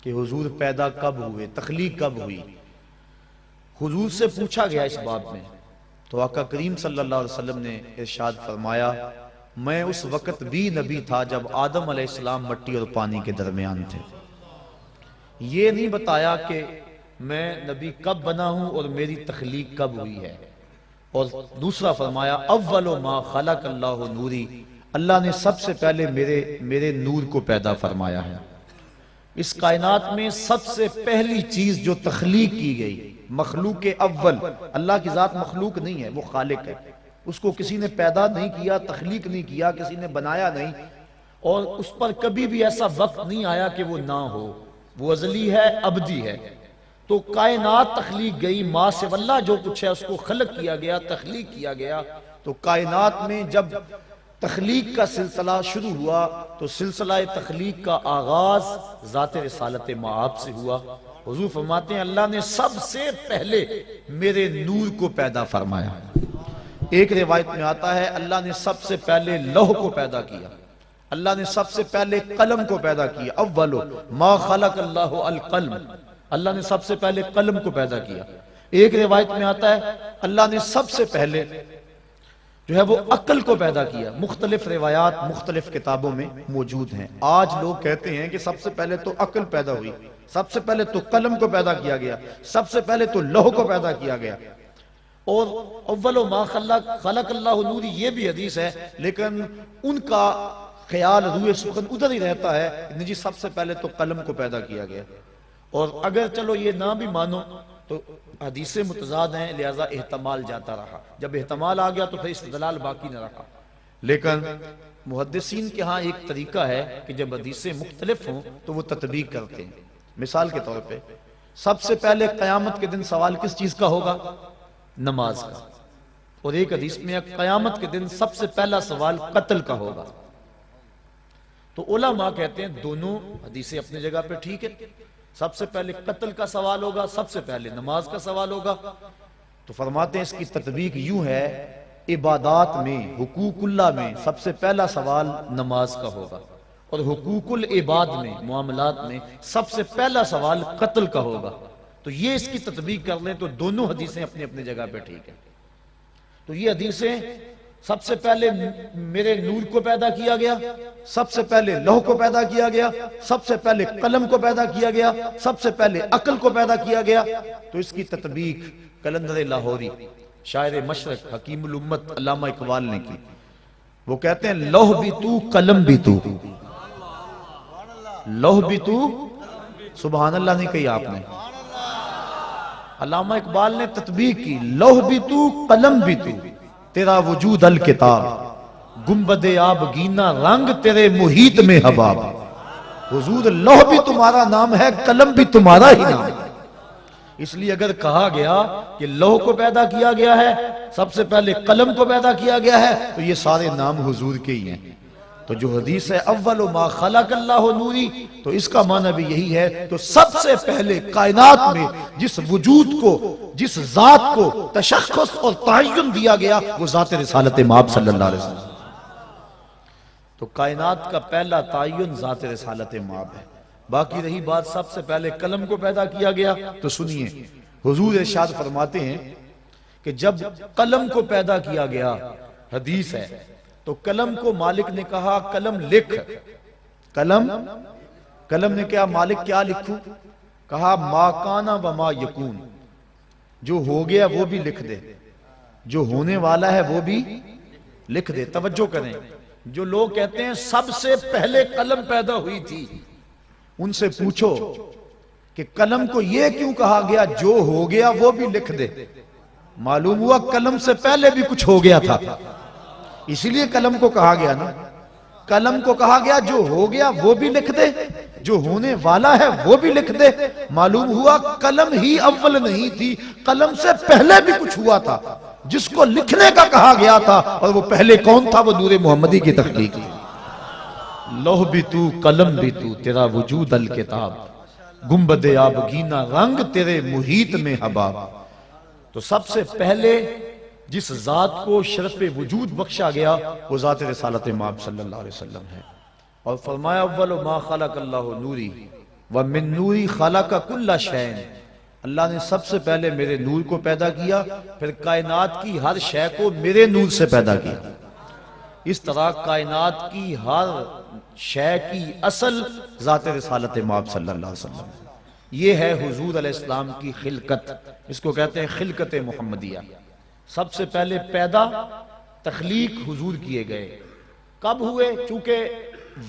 کہ حضور پیدا کب ہوئے، تخلیق کب ہوئی۔ حضور سے پوچھا گیا اس باب میں تو آقا کریم صلی اللہ علیہ وسلم نے ارشاد فرمایا، میں اس وقت بھی نبی تھا جب آدم علیہ السلام مٹی اور پانی کے درمیان تھے۔ یہ نہیں بتایا کہ میں نبی کب بنا ہوں اور میری تخلیق کب ہوئی ہے۔ اور دوسرا فرمایا، اول ما خلق اللہ نوری، اللہ نے سب سے پہلے میرے نور کو پیدا فرمایا ہے۔ اس کائنات میں سب سے پہلی چیز جو تخلیق کی گئی، مخلوق اول، اللہ کی ذات مخلوق نہیں ہے، وہ خالق ہے، اس کو کسی نے پیدا نہیں کیا، تخلیق نہیں کیا، کسی نے بنایا نہیں، اور اس پر کبھی بھی ایسا وقت نہیں آیا کہ وہ نہ ہو، وہ ازلی ہے، ابدی ہے۔ تو کائنات تخلیق گئی، ماں سے واللہ جو کچھ ہے اس کو خلق کیا گیا، تخلیق کیا گیا۔ تو کائنات میں جب تخلیق کا سلسلہ شروع ہوا تو سلسلہ تخلیق کا آغاز ذات رسالت مآب سے ہوا۔ حضور فرماتے ہیں اللہ نے سب سے پہلے میرے نور کو پیدا فرمایا۔ ایک روایت میں آتا ہے اللہ نے سب سے پہلے لوح کو پیدا کیا، اللہ نے سب سے پہلے قلم کو پیدا کیا، اولو ما خلق اللہ القلم، اللہ نے سب سے پہلے قلم کو پیدا کیا۔ ایک روایت میں آتا ہے اللہ نے سب سے پہلے جو ہے وہ عقل کو پیدا کیا۔ مختلف روایات مختلف کتابوں میں موجود ہیں۔ آج لوگ کہتے ہیں کہ سب سے پہلے تو عقل پیدا ہوئی، سب سے پہلے تو قلم کو پیدا کیا گیا، سب سے پہلے تو لوح کو پیدا کیا گیا۔ اور اول ما خلق اللہ نوری یہ بھی حدیث ہے، لیکن ان کا خیال روح سخن ادھر ہی رہتا ہے جی سب سے پہلے تو قلم کو پیدا کیا گیا۔ اور اگر چلو یہ نہ بھی مانو تو حدیثیں متضاد ہیں، لہذا احتمال جاتا رہا، جب احتمال آ گیا تو پھر استدلال باقی نہ رہا۔ لیکن محدثین کے ہاں ایک طریقہ ہے کہ جب حدیثیں مختلف ہوں تو وہ تطبیق کرتے ہیں۔ مثال کے طور پہ سب سے پہلے قیامت کے دن سوال کس چیز کا ہوگا؟ نماز کا۔ اور ایک حدیث میں قیامت کے دن سب سے پہلا سوال قتل کا ہوگا۔ تو علماء کہتے ہیں دونوں حدیثیں اپنی جگہ پہ ٹھیک ہے، سب سے پہلے قتل کا سوال ہوگا، سب سے پہلے نماز کا سوال ہوگا۔ تو فرماتے ہیں اس کی تطبیق یوں ہے، عبادات میں، حقوق اللہ میں سب سے پہلا سوال نماز کا ہوگا، اور حقوق العباد میں، معاملات میں سب سے پہلا سوال قتل کا ہوگا۔ تو یہ اس کی تطبیق کر لیں تو دونوں حدیثیں اپنی اپنی جگہ پہ ٹھیک ہیں۔ تو یہ حدیثیں سب سے پہلے میرے نور کو پیدا کیا گیا، سب سے پہلے لوح کو پیدا کیا گیا، سب سے پہلے قلم کو پیدا کیا گیا، سب سے پہلے عقل کو پیدا کیا گیا۔ تو اس کی تطبیق قلندر لاہوری شاعر مشرق حکیم الامت علامہ اقبال نے کی۔ وہ کہتے ہیں لوح بھی تو قلم بھی تو، لوح بھی تو، سبحان اللہ نہیں کہی آپ نے، علامہ اقبال نے تطبیق کی، لوح بھی تو قلم بھی تو، تیرا وجود الکتاب، گنبد آب گینا رنگ تیرے محیط میں حباب۔ حضور لوح بھی تمہارا نام ہے، قلم بھی تمہارا ہی نام ہے۔ اس لیے اگر کہا گیا کہ لوح کو پیدا کیا گیا ہے، سب سے پہلے قلم کو پیدا کیا گیا ہے، تو یہ سارے نام حضور کے ہی ہیں۔ تو جو حدیث ہے اول ما خلق اللہ نوری، تو اس کا معنی بھی یہی ہے۔ تو سب سے پہلے کائنات میں جس وجود کو، جس ذات کو تشخص اور تعین دیا گیا وہ ذات رسالت مآب صلی اللہ علیہ وسلم۔ تو کائنات کا پہلا تعین ذات رسالت مآب ہے۔ باقی رہی بات سب سے پہلے قلم کو پیدا کیا گیا، تو سنیے حضور ارشاد فرماتے ہیں کہ جب قلم کو پیدا کیا گیا، حدیث ہے، تو قلم کو مالک نے کہا قلم لکھ۔ قلم نے کہا مالک کیا لکھوں؟ کہا ما کانا و ما یکون، جو ہو گیا وہ بھی لکھ دے، جو ہونے والا ہے وہ بھی لکھ دے۔ توجہ کریں، جو لوگ کہتے ہیں سب سے پہلے قلم پیدا ہوئی تھی، ان سے پوچھو کہ قلم کو یہ کیوں کہا گیا جو ہو گیا وہ بھی لکھ دے؟ معلوم ہوا قلم سے پہلے بھی کچھ ہو گیا تھا، اسی لیے قلم کو کہا گیا نا۔ قلم کو کہا گیا جو ہو گیا وہ بھی لکھ دے، جو ہونے والا ہے وہ بھی لکھ دے۔ معلوم ہوا قلم ہی اول نہیں تھی، قلم سے پہلے بھی کچھ ہوا تھا جس کو لکھنے کا کہا گیا تھا، اور وہ پہلے کون تھا؟ وہ نور محمدی کی تخلیق۔ لوح بھی تو، قلم بھی تو، تیرا وجود الکتاب، گنبد آبگینہ رنگ تیرے محیط میں حباب۔ تو سب سے پہلے جس ذات کو شرف وجود بخشا گیا وہ ذات رسالت مآب صلی اللہ علیہ وسلم ہے، اور فرمایا اول ما خلق اللہ نوری ومن نوری خلق کل شیء، اللہ نے سب سے پہلے میرے نور کو پیدا کیا، پھر کائنات کی ہر شے کو میرے نور سے پیدا کیا۔ اس طرح کائنات کی ہر شے کی اصل ذات رسالت مآب صلی اللہ علیہ وسلم۔ یہ ہے حضور علیہ السلام کی خلقت، اس کو کہتے ہیں خلقت محمدیہ۔ سب سے پہلے پیدا تخلیق حضور کیے گئے، کب ہوئے؟ چونکہ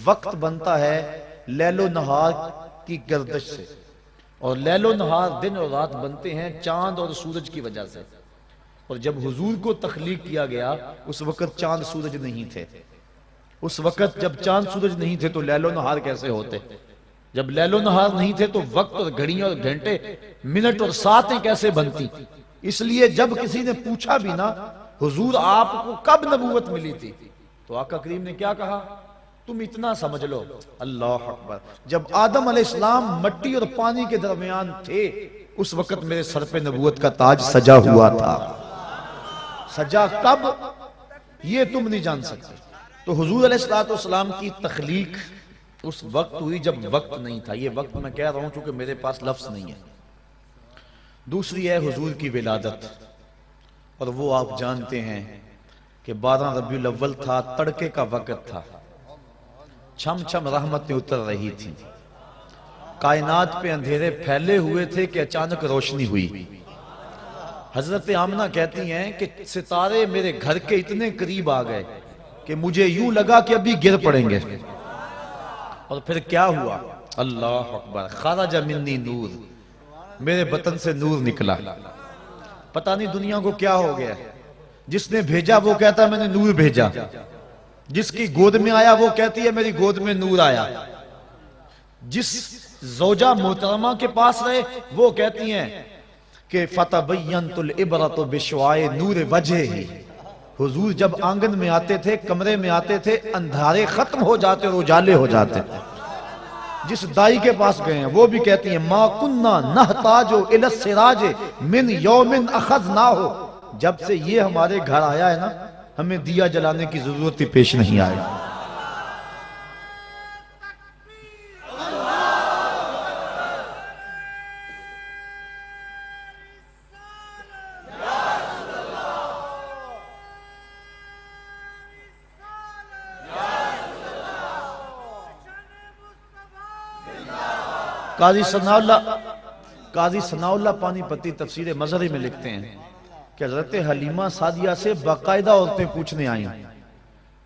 وقت بنتا ہے لیل و نہار کی گردش سے، اور لیل و نہار دن اور رات بنتے ہیں چاند اور سورج کی وجہ سے، اور جب حضور کو تخلیق کیا گیا اس وقت چاند سورج نہیں تھے۔ اس وقت جب چاند سورج نہیں تھے تو لیل و نہار کیسے ہوتے؟ جب لیل و نہار نہیں تھے تو وقت اور گھڑیاں اور گھنٹے، منٹ اور ساعتیں کیسے بنتی؟ اس لیے جب کسی نے پوچھا بھی نا حضور آپ کو کب نبوت ملی تھی، تو آقا کریم نے کیا کہا؟ تم اتنا سمجھ لو، اللہ اکبر، جب آدم علیہ السلام مٹی اور پانی کے درمیان تھے اس وقت میرے سر پہ نبوت کا تاج سجا ہوا تھا۔ سجا کب یہ تم نہیں جان سکتے۔ تو حضور علیہ السلام کی تخلیق اس وقت ہوئی جب وقت نہیں تھا۔ یہ وقت میں کہہ رہا ہوں چونکہ میرے پاس لفظ نہیں ہے۔ دوسری ہے حضور کی ولادت، اور وہ آپ جانتے ہیں کہ 12 ربیع الاول تھا، تڑکے کا وقت تھا، چھم چھم رحمتیں اتر رہی تھیں، کائنات پہ اندھیرے پھیلے ہوئے تھے کہ اچانک روشنی ہوئی۔ حضرت آمنہ کہتی ہیں کہ ستارے میرے گھر کے اتنے قریب آ گئے کہ مجھے یوں لگا کہ ابھی گر پڑیں گے، اور پھر کیا ہوا؟ اللہ اکبر، خرج منی نور، میرے بطن سے نور نکلا۔ پتہ نہیں دنیا کو کیا ہو گیا، جس نے بھیجا وہ کہتا ہے میں نے نور بھیجا، جس کی گود میں آیا وہ کہتی ہے میری گود میں نور آیا، جس زوجہ محترمہ کے پاس رہے وہ کہتی ہیں کہ فَتَبَيَّنْتُ الْعِبْرَةُ بِشُعَاعِ نُورِ وَجْهِهِ۔ حضور جب آنگن میں آتے تھے، کمرے میں آتے تھے، اندھارے ختم ہو جاتے اور اجالے ہو جاتے۔ جس دائی کے پاس گئے ہیں وہ بھی کہتی ہیں مَا كُنَّا نَحْتَاجُ إِلَى السِّرَاجِ مِنْ يَوْمٍ أَخَذْنَاهُ، جب سے یہ ہمارے گھر آیا ہے نا ہمیں دیا جلانے کی ضرورت ہی پیش نہیں آئے۔ قاضی ثناء اللہ پانی پتی تفسیر مظہری میں لکھتے ہیں کہ حضرت حلیمہ سعدیہ سے باقاعدہ عورتیں پوچھنے آئیں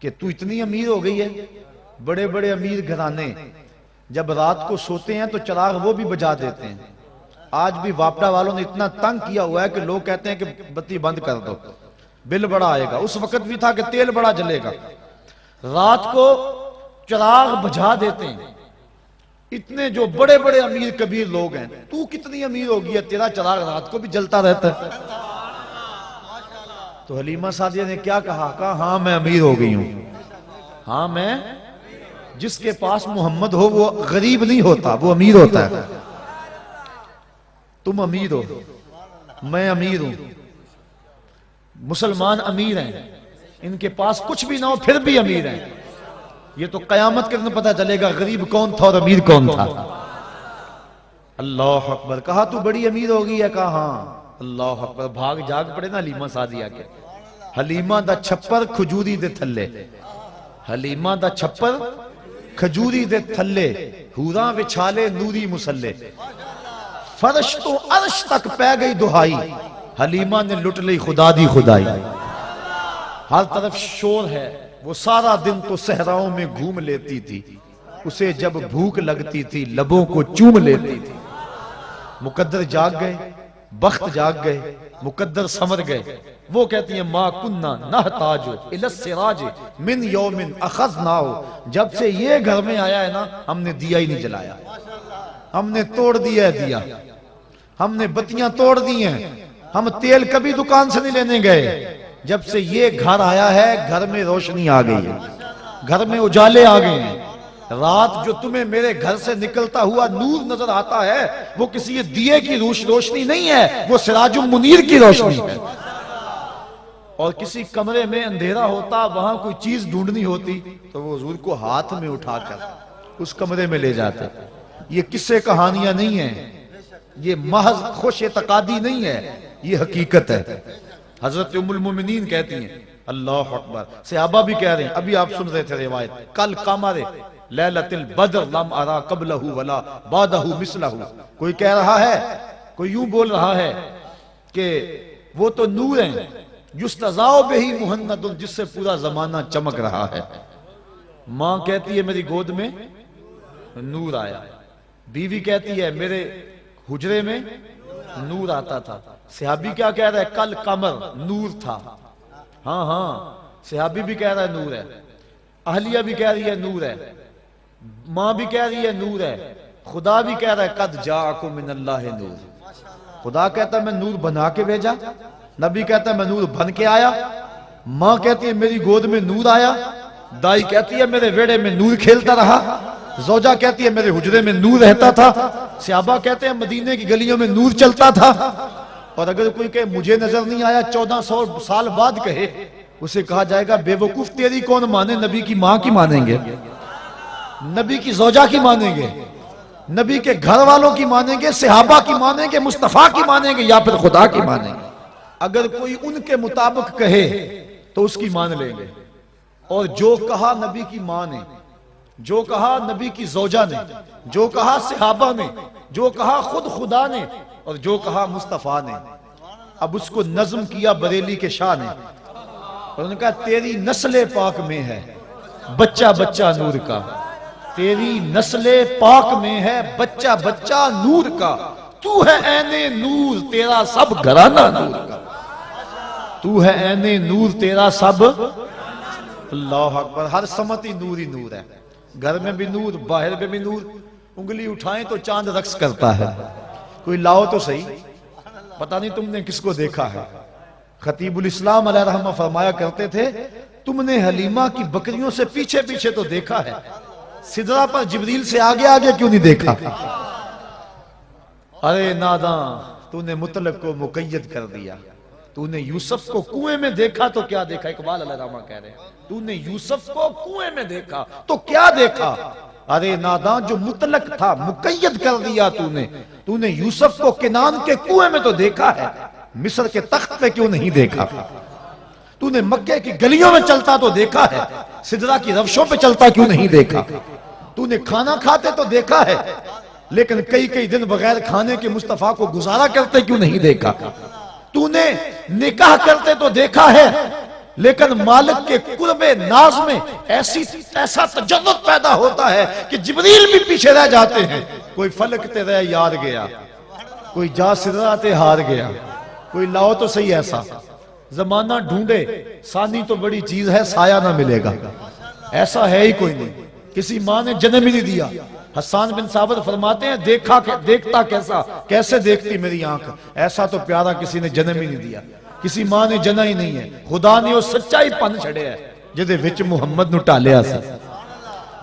کہ تو اتنی امیر ہو گئی ہے۔ بڑے بڑے امیر گھرانے جب رات کو سوتے ہیں تو چراغ وہ بھی بجا دیتے ہیں۔ آج بھی واپڈا والوں نے اتنا تنگ کیا ہوا ہے کہ لوگ کہتے ہیں کہ بتی بند کر دو، بل بڑا آئے گا۔ اس وقت بھی تھا کہ تیل بڑا جلے گا، رات کو چراغ بجھا دیتے ہیں۔ اتنے جو بڑے بڑے امیر کبیر لوگ ہیں، تو کتنی امیر ہوگی ہے، تیرا چراغ رات کو بھی جلتا رہتا ہے۔ تو حلیمہ سعدیہ نے کیا کہا؟ کہا ہاں میں امیر ہو گئی ہوں، ہاں میں، جس کے پاس محمد ہو وہ غریب نہیں ہوتا، وہ امیر ہوتا ہے۔ تم امیر ہو، میں امیر ہوں، مسلمان امیر ہیں، ان کے پاس کچھ بھی نہ ہو پھر بھی امیر ہیں۔ یہ تو قیامت کے دن پتہ چلے گا غریب کون تھا اور امیر کون تھا۔ اللہ اکبر، کہا تو بڑی امیر ہوگی ہے؟ کہا ہاں۔ اللہ اکبر، بھاگ جاگ پڑے نا حلیمہ سعدیہ کے۔ حلیمہ دا چھپر کھجوری دے تھلے، حلیمہ دا چھپر کھجوری دے تھلے، حوراں وچھالے نوری مسلے۔ فرش تو عرش تک پہ گئی دہائی، حلیمہ نے لٹ لی خدا دی خدائی۔ ہر طرف شور ہے، وہ سارا دن تو صحراؤں میں گھوم لیتی تھی، اسے جب بھوک لگتی تھی لبوں کو چوم لیتی تھی۔ مقدر جاگ گئے، بخت جاگ گئے، مقدر سمر گئے۔ وہ کہتی ہیں ما کننا نحتاج الی السراج من یوم اخذناہ، جب سے یہ گھر میں آیا ہے نا ہم نے دیا ہی نہیں جلایا، ہم نے توڑ دیا ہے دیا، ہم نے بتیاں توڑ دی ہیں، ہم تیل کبھی دکان سے نہیں لینے گئے۔ جب سے یہ گھر آیا ہے گھر میں روشنی آ گئی ہے، گھر میں اجالے آ گئے ہیں۔ رات جو تمہیں میرے گھر سے نکلتا ہوا نور نظر آتا ہے وہ کسی دیے کی روشنی نہیں ہے، وہ سراج منیر کی روشنی ہے۔ اور کسی کمرے میں اندھیرا ہوتا، وہاں کوئی چیز ڈھونڈنی ہوتی تو وہ حضور کو ہاتھ میں اٹھا کر اس کمرے میں لے جاتے۔ یہ قصے کہانیاں نہیں ہیں، یہ محض خوش اعتقادی نہیں ہے، یہ حقیقت ہے۔ حضرت ام المومنین کہتی ہیں اللہ اکبر، صحابہ بھی کہہ رہے ہیں، ابھی آپ سن رہے تھے روایت، کل قمر لیلۃ البدر لم ارا قبلہ ولا بعدہ مثلہ۔ کوئی کہہ رہا ہے، کوئی یوں بول رہا ہے کہ وہ تو نور ہیں یستضاء بہ مہند، جس سے پورا زمانہ چمک رہا ہے۔ ماں کہتی ہے میری گود میں نور آیا، بیوی کہتی ہے میرے حجرے میں نور آتا تھا۔ صحابی کیا کہہ رہا ہے؟ کل قمر، نور تھا۔ ہاں ہاں صحابی بھی کہہ رہا ہے نور ہے، اہلیہ بھی کہہ رہی ہے نور ہے، ماں بھی کہہ رہی ہے نور ہے، خدا بھی کہہ رہا ہے قد جاءکم من اللہ نور۔ خدا کہتا ہے میں نور بنا کے بھیجا، نبی کہتا ہے میں نور بن کے آیا، ماں کہتی ہے میری گود میں نور آیا، دائی کہتی ہے میرے ویڑے میں نور کھیلتا رہا، زوجہ کہتی ہے میرے حجرے میں نور رہتا تھا، صحابہ کہتے ہیں مدینے کی گلیوں میں نور چلتا تھا۔ اور اگر کوئی کہے مجھے نظر نہیں آیا 1400 سال بعد کہے، اسے کہا جائے گا بے وقوف تیری کون مانے، نبی کی ماں کی مانیں گے، نبی کی زوجہ کی مانیں گے، نبی کے گھر والوں کی مانیں گے، صحابہ کی مانیں گے، مصطفیٰ کی مانیں گے، یا پھر خدا کی مانیں گے۔ اگر کوئی ان کے مطابق کہے تو اس کی مان لیں گے، اور جو کہا نبی کی ماں نے، جو کہا نبی کی زوجہ نے، جو کہا صحابہ نے، جو کہا خود خدا نے، اور جو کہا مصطفیٰ نے، اب اس کو نظم کیا بریلی کے شاہ نے، اور انہوں نے کہا تیری نسل پاک میں ہے بچہ بچہ نور کا، تیری نسل پاک میں ہے بچہ بچہ نور کا، تو ہے عین نور تیرا سب گھرانہ نور کا، تو ہے عین نور تیرا سب۔ اللہ اکبر، ہر سمتی نور ہی نور ہے، گھر میں بھی نور، باہر میں بھی نور، انگلی اٹھائیں تو چاند رقص کرتا ہے۔ کوئی لاؤ تو صحیح، پتہ نہیں تم نے کس کو دیکھا ہے۔ خطیب الاسلام علیہ رحمہ فرمایا کرتے تھے تم نے حلیمہ کی بکریوں سے پیچھے پیچھے تو دیکھا ہے، سدرہ پر جبریل سے آگے آگے کیوں نہیں دیکھا؟ ارے ناداں، تو نے مطلق کو مقید کر دیا، تو نے یوسف کو کنویں میں دیکھا تو کیا دیکھا؟ اقبال علیہ رحمہ کہہ رہے ہیں تو نے یوسف کو کنویں میں دیکھا تو کیا دیکھا؟ ارے ناداں، جو مطلق تھا مقید کر دیا تو نے یوسف کو کنان کے کنویں میں تو دیکھا ہے، مصر کے تخت پہ کیوں نہیں دیکھا؟ تو نے مکے کی گلیوں میں چلتا تو دیکھا ہے، سدرہ کی روشوں پہ چلتا کیوں نہیں دیکھا؟ تو نے کھانا کھاتے تو دیکھا ہے، لیکن کئی دن بغیر کھانے کے مصطفیٰ کو گزارا کرتے کیوں نہیں دیکھا؟ تو نے نکاح کرتے تو دیکھا ہے، لیکن مالک کے قرب ناز میں ایسا تجرد پیدا ہوتا ہے کہ جبریل بھی پیچھے رہ جاتے ہیں، کوئی فلک تے رہ یاد گیا، کوئی جا سدرہ تے ہار گیا، کوئی لاؤ تو صحیح ایسا۔ زمانہ ڈھونڈے ثانی تو بڑی چیز ہے، سایہ نہ ملے گا، ایسا ہے ہی کوئی نہیں، کسی ماں نے جنم ہی نہیں دیا۔ حسان بن ثابت فرماتے ہیں دیکھتا کیسا، کیسے دیکھتی میری آنکھ، ایسا تو پیارا کسی نے جنم ہی نہیں دیا، کسی ماں نے جنا ہی نہیں ہے، خدا نے وہ سچائی پن چھڑے ہے جدے وچ محمد نو ٹالیا سی۔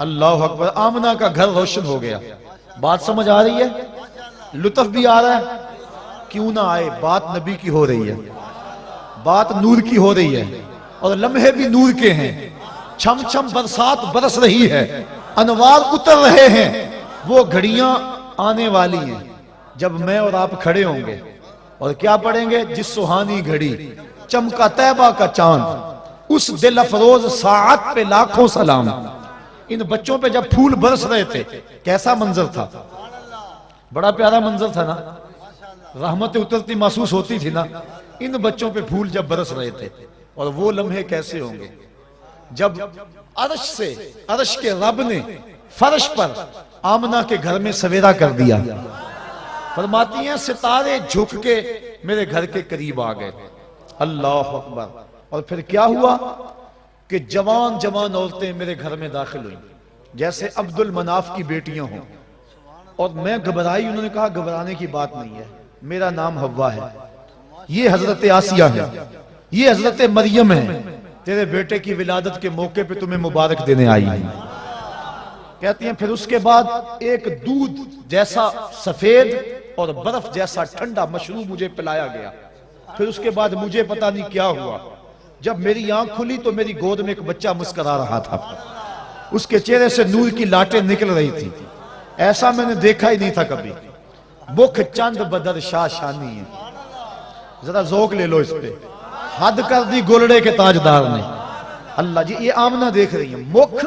اللہ اکبر، آمنہ کا گھر روشن ہو گیا۔ بات سمجھ آ رہی ہے؟ لطف بھی آ رہا ہے؟ کیوں نہ آئے، بات نبی کی ہو رہی ہے، بات نور کی ہو رہی ہے، اور لمحے بھی نور کے ہیں، چھم چھم برسات برس رہی ہے، انوار اتر رہے ہیں، وہ گھڑیاں آنے والی ہیں جب میں اور آپ کھڑے ہوں گے اور کیا پڑھیں گے؟ جس سہانی گھڑی چمکا طیبہ کا چاند، اس دل افروز ساعت پہ لاکھوں سلام۔ ان بچوں پہ جب پھول برس رہے تھے کیسا منظر تھا؟ بڑا پیارا منظر تھا نا، رحمت اترتی محسوس ہوتی تھی نا، ان بچوں پہ پھول جب برس رہے تھے، اور وہ لمحے کیسے ہوں گے جب عرش کے رب نے فرش پر آمنہ کے گھر میں سویرا کر دیا. فرماتی ہیں ستارے جھک کے میرے گھر کے قریب آ گئے. اللہ اکبر. اور پھر کیا ہوا کہ جوان جوان عورتیں میرے گھر میں داخل ہوئیں جیسے عبد المناف کی بیٹیاں ہوں. اور میں گھبرائی. انہوں نے کہا گھبرانے کی بات نہیں ہے، میرا نام حوا ہے، یہ حضرت آسیہ ہے، یہ حضرت مریم ہے، تیرے بیٹے کی ولادت کے موقع پہ تمہیں مبارک دینے آئی ہے. کہتی ہیں پھر اس کے بعد ایک دودھ جیسا سفید اور برف جیسا ٹھنڈا مشروب مجھے پلایا گیا. پھر اس کے بعد مجھے پتہ نہیں کیا ہوا، جب میری آنکھ کھلی تو میری گود میں ایک بچہ مسکرا رہا تھا. اس کے چہرے سے نور کی لاٹیں نکل رہی تھی. ایسا میں نے دیکھا ہی نہیں تھا کبھی. بخ چند بدر شاہ شانی ہے. ذرا ذوق لے لو اس پہ. حد کر دی گولڑے کے تاجدار نے. اللہ جی یہ آمنہ دیکھ رہی ہیں. مکھ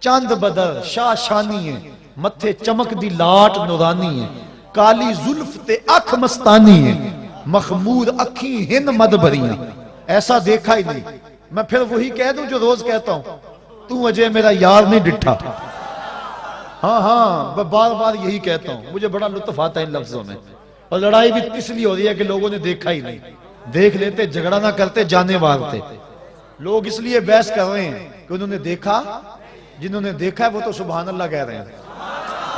چند بدر شاہ شانی ہے، متھے چمک دی لاٹ نورانی ہے، کالی زلف تے اکھ مستانی ہے، مخمور اکھی ہن مد بھریاں. ایسا دیکھا ہی نہیں. میں پھر وہی کہہ دوں جو روز کہتا ہوں، تو اجے میرا یار نہیں ڈٹھا. ہاں میں بار بار یہی کہتا ہوں. مجھے بڑا لطف آتا ہے ان لفظوں میں. اور لڑائی بھی اس لیے ہو رہی ہے کہ لوگوں نے دیکھا ہی نہیں. دیکھ لیتے جھگڑا نہ کرتے جانے مارتے. لوگ اس لیے بحث کر رہے ہیں کہ انہوں نے دیکھا. جنہوں نے دیکھا ہے وہ تو سبحان اللہ کہہ رہے ہیں.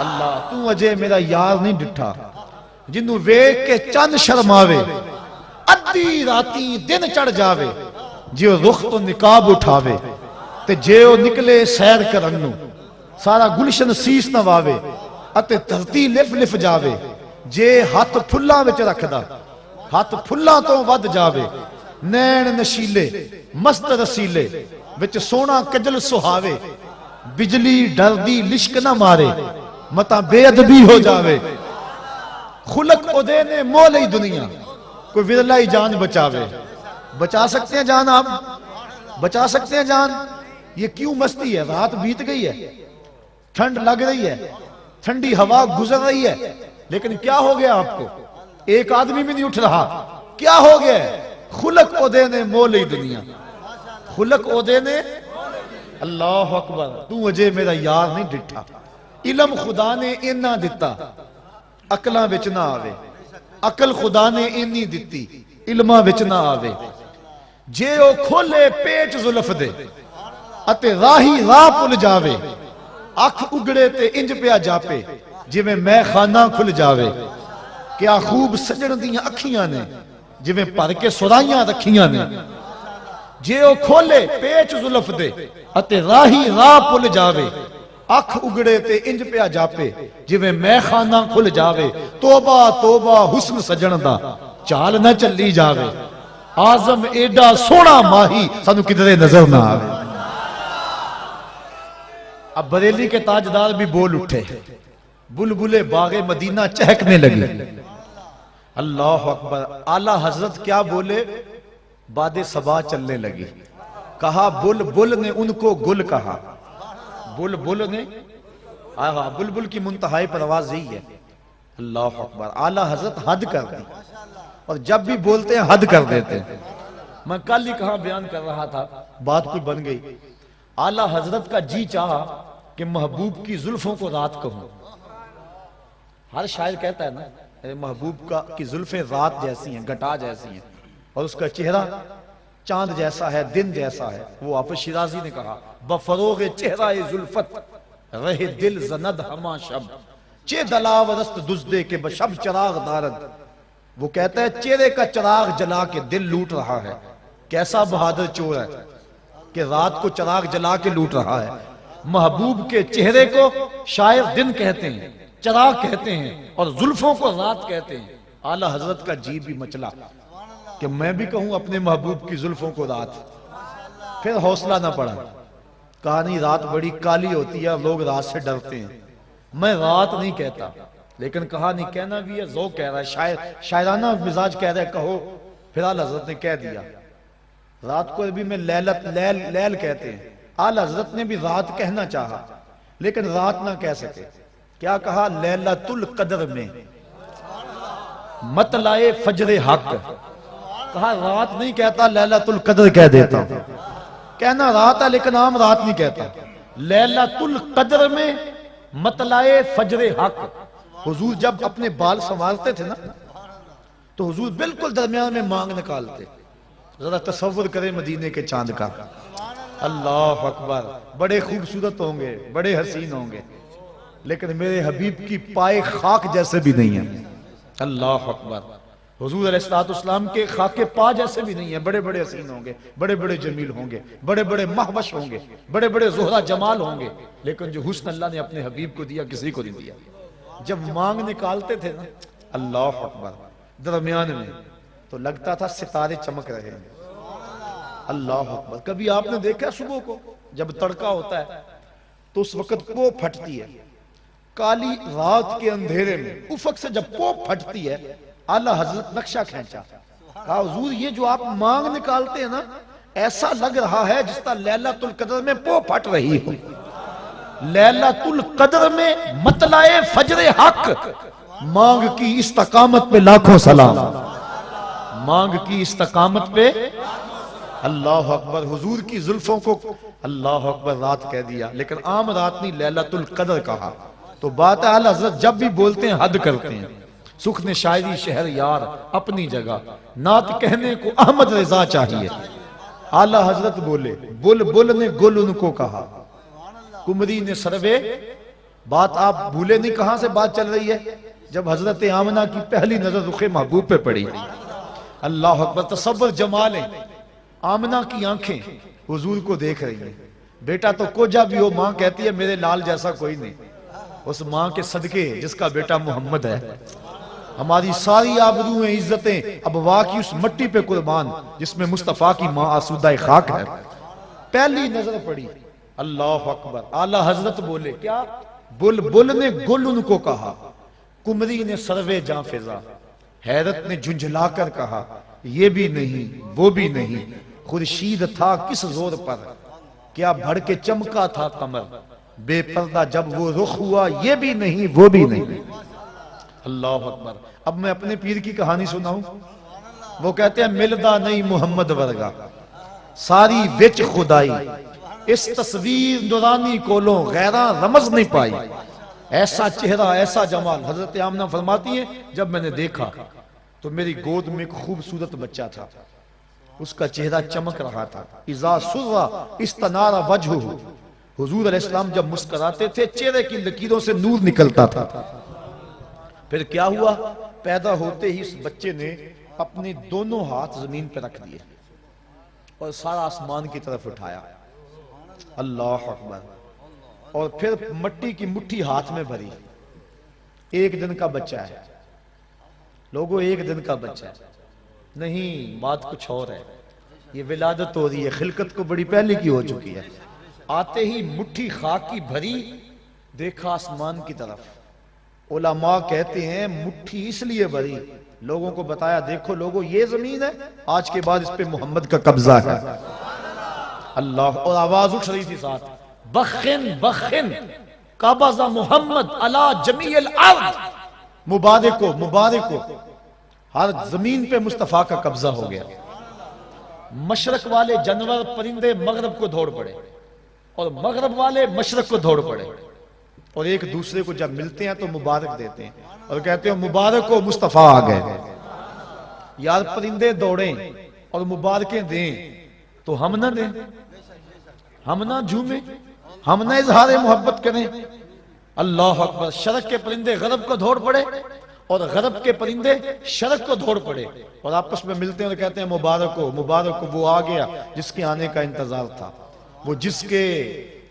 اللہ تو اجے میرا یار نہیں ڈٹھا. جنہوں ویک کے چند شرماوے، ادھی راتی دن چڑھ جاوے، جیو رخ تو نقاب اٹھاوے، تے جیو نکلے سیر کرنو، سارا گلشن سیس نواوے، اتے دھرتی لف لف جاوے، جے ہاتھ پھلاں وچ رکھدا ہاتھ پھلاں تو ود جاوے، نین نشیلے مست رسیلے وچ سونا کجل سہاوے، بجلی ڈر دی لشک نہ مارے، متا بے ادبی ہو جاوے. خلق ادے نے مول ہی دنیا، کوئی ورلہ ہی جان بچاوے. بچا سکتے ہیں جان؟ آپ بچا سکتے ہیں جان؟ یہ کیوں مستی ہے؟ رات بیت گئی ہے، ٹھنڈ لگ رہی ہے، ٹھنڈی ہوا گزر رہی ہے، لیکن کیا ہو گیا آپ کو؟ ایک آدمی بھی نہیں اٹھ رہا. کیا ہو گیا؟ خلق ادے نے مول ہی دنیا. خلق ادے نے. اللہ اکبر. تو اجے میرا یار نہیں ڈٹھا. علم خدا نے اینا دتا، عقلاں وچ نہ آوے. عقل خدا نے اینی دتی، علماں وچ نہ آوے. جے او کھولے پیٹ زلف دے، اتے راہی راہ پل جاوے، اکھ اگڑے تے انج پیا جاپے، جویں میں خانہ کھل جاوے. کیا خوب سجن دیاں اکھیاں نے، جویں پر کے سرائیاں رکھیاں نے. جے او کھولے پیچ زلف دے، اتے راہی راہ پل جاوے، اکھ اگڑے تے انج پیا جاپے، جویں میں خانہ کھل جاوے. توبہ توبہ حسن سجن دا، چال نہ چلی جاوے. آزم ایڈا سونا ماہی سانو کدھرے نظر نہ آوے. اب بریلی کے تاجدار بھی بول اٹھے. بلبلے باغ مدینہ چہکنے لگی. اللہ اکبر. اعلیٰ حضرت کیا بولے؟ باد صبا چلنے لگی. کہا بلبل نے ان کو گل کہا. بلبل نے بلبل کی منتہائی پرواز یہی ہے. اللہ اکبر. اعلیٰ حضرت حد کر دی، اور جب بھی بولتے ہیں حد کر دیتے ہیں. میں کل ہی کہاں بیان کر رہا تھا، بات کوئی بن گئی. اعلیٰ حضرت کا جی چاہا کہ محبوب کی زلفوں کو رات کہوں. ہر شاعر کہتا ہے نا میرے محبوب کی زلفیں رات جیسی ہیں، گھٹا جیسی ہیں، اور اس کا چہرہ چاند جیسا ہے، دن جیسا ہے. وہ حافظ شیرازی نے کہا بفروغ چہرہ زلفت رہے دل زند ہما شب، چے دلاورست دزدے کے بشب چراغ دارد. وہ کہتا ہے چہرے کا چراغ جلا کے دل لوٹ رہا ہے. کیسا بہادر چور ہے کہ رات کو چراغ جلا کے لوٹ رہا ہے. محبوب کے چہرے کو شاعر دن کہتے ہیں، چراغ کہتے ہیں، اور زلفوں کو رات کہتے ہیں. اعلیٰ حضرت کا جی بھی مچلا کہ میں بھی کہوں اپنے محبوب کی زلفوں کو رات. پھر حوصلہ نہ پڑا. کہا نہیں رات بڑی کالی ہوتی ہے، لوگ رات سے ڈرتے ہیں، میں رات نہیں کہتا. لیکن کہا نہیں کہنا بھی ہے، ذوق کہہ رہا ہے، شاعرانہ مزاج کہہ رہا ہے کہو. پھر اعلیٰ حضرت نے کہہ دیا. رات کو بھی میں لیل کہتے ہیں. اعلیٰ حضرت نے بھی رات کہنا چاہا لیکن رات نہ کہہ سکے. کیا کہا؟ لیلۃ القدر میں. مطلع فجر حق، کہا رات نہیں کہتا لیلۃ القدر کہہ دیتا ہوں، کہنا رات ہے لیکن عام رات نہیں کہتا، لیلۃ القدر میں مطلع فجر حق۔ حضور جب اپنے بال سنوارتے تھے نا تو حضور بالکل درمیان میں مانگ نکالتے، ذرا تصور کریں مدینے کے چاند کا، اللہ اکبر، بڑے خوبصورت ہوں گے، بڑے حسین ہوں گے، لیکن میرے حبیب کی پائے خاک جیسے بھی نہیں ہیں، اللہ اکبر، حضور علیہ السلام کے خاک پا جیسے بھی نہیں ہیں، بڑے بڑے حسین ہوں گے، بڑے بڑے جمیل ہوں گے، بڑے بڑے مہوش ہوں گے، بڑے بڑے زہرہ جمال ہوں گے، لیکن جو حسن اللہ نے اپنے حبیب کو دیا کسی کو نہیں دیا۔ جب مانگ نکالتے تھے نا اللہ اکبر درمیان میں تو لگتا تھا ستارے چمک رہے ہیں، اللہ اکبر۔ کبھی آپ نے دیکھا صبح کو جب تڑکا ہوتا ہے تو اس وقت پو پھٹتی ہے، کالی رات کے اندھیرے میں افق سے جب پو پھٹتی ہے، اعلیٰ حضرت نقشہ کھینچا، کہا حضور یہ جو آپ مانگ نکالتے ہیں نا ایسا لگ رہا ہے جس طرح لیلۃ القدر میں پو پھٹ رہی ہو، لیلۃ القدر میں مطلع فجر حق، مانگ کی استقامت پہ لاکھوں سلام، مانگ کی استقامت پہ، اللہ اکبر۔ حضور کی زلفوں کو اللہ اکبر رات کہہ دیا، لیکن عام رات نہیں لیلۃ القدر کہا، تو بات ہے اعلیٰ حضرت جب بھی بولتے ہیں حد کرتے ہیں، سخن شاعری شہر یار اپنی جگہ، نعت کہنے کو احمد رضا چاہیے، اعلیٰ حضرت بولے بل بل نے گل ان کو کہا، کمری نے سروے، بات آپ بھولے نہیں کہاں سے بات چل رہی ہے، جب حضرت آمنہ کی پہلی نظر رخ محبوب پہ پڑی، اللہ اکبر، تصور جمال ہے، آمنہ کی آنکھیں حضور کو دیکھ رہی ہیں، بیٹا تو کوجا بھی ہو، ماں کہتی ہے میرے لال جیسا کوئی نہیں، اس ماں کے صدقے جس کا بیٹا محمد ہے، ہماری ساری آبرویں عزتیں اب واقعی اس مٹی پہ قربان جس میں مصطفیٰ کی ماں آسودہ خاک ہے۔ پہلی نظر پڑی، اللہ اکبر، اعلیٰ حضرت بولے کیا، بل بل نے گل ان کو کہا، کمری نے سروے جاں فضا، حیرت نے جھنجھلا کر کہا یہ بھی نہیں وہ بھی نہیں، خورشید تھا کس زور پر، کیا بڑھ کے چمکا تھا قمر، بے پردہ جب وہ رخ ہوا یہ بھی نہیں وہ بھی نہیں، اللہ اکبر۔ اب میں اپنے پیر کی کہانی سناؤں، وہ کہتے ہیں ملدا نہیں محمد ورگا، ساری وچ خدائی، اس تصویر نورانی کولوں غیرہ رمز نہیں پائی، ایسا چہرہ ایسا جمال۔ حضرت آمنہ فرماتی ہیں جب میں نے دیکھا تو میری گود میں ایک خوبصورت بچہ تھا، اس کا چہرہ چمک رہا تھا، اذا سرّ استنار وجہہ، حضور علیہ السلام جب مسکراتے تھے چہرے کی لکیروں سے نور نکلتا تھا۔ پھر کیا ہوا، پیدا ہوتے ہی اس بچے نے اپنے دونوں ہاتھ زمین پہ رکھ دیے اور سارا آسمان کی طرف اٹھایا، اللہ اکبر، اور پھر مٹی کی مٹھی ہاتھ میں بھری، ایک دن کا بچہ ہے لوگوں، ایک دن کا بچہ ہے، نہیں بات کچھ اور ہے، یہ ولادت ہو رہی ہے، خلقت کو بڑی پہلے کی ہو چکی ہے، آتے ہی مٹھی خاک کی بھری، دیکھا آسمان کی طرف، علماء کہتے ہیں مٹھی اس لیے بھری، لوگوں کو بتایا دیکھو لوگوں یہ زمین ہے، آج کے بعد اس پہ محمد کا قبضہ ہے، اللہ، اور آواز اٹھ رہی تھی ساتھ، بخن بخن قبض محمد علی جمیع الارض، مبارک ہو مبارک ہو، ہر زمین پہ مصطفیٰ کا قبضہ ہو گیا۔ مشرق والے جانور پرندے مغرب کو دوڑ پڑے اور مغرب والے مشرق کو دوڑ پڑے، اور ایک دوسرے کو جب ملتے ہیں تو مبارک دیتے ہیں اور کہتے ہیں مبارک ہو مصطفیٰ آ گئے۔ یار پرندے دوڑیں اور مبارکیں دیں تو ہم نہ دیں، ہم نہ جھومیں، ہم نہ اظہار محبت کریں، اللہ اکبر۔ شرق کے پرندے غرب کو دوڑ پڑے اور غرب کے پرندے شرق کو دوڑ پڑے اور آپس میں ملتے ہیں اور کہتے ہیں مبارک ہو مبارک ہو، وہ آ گیا جس کے آنے کا انتظار تھا، وہ جس کے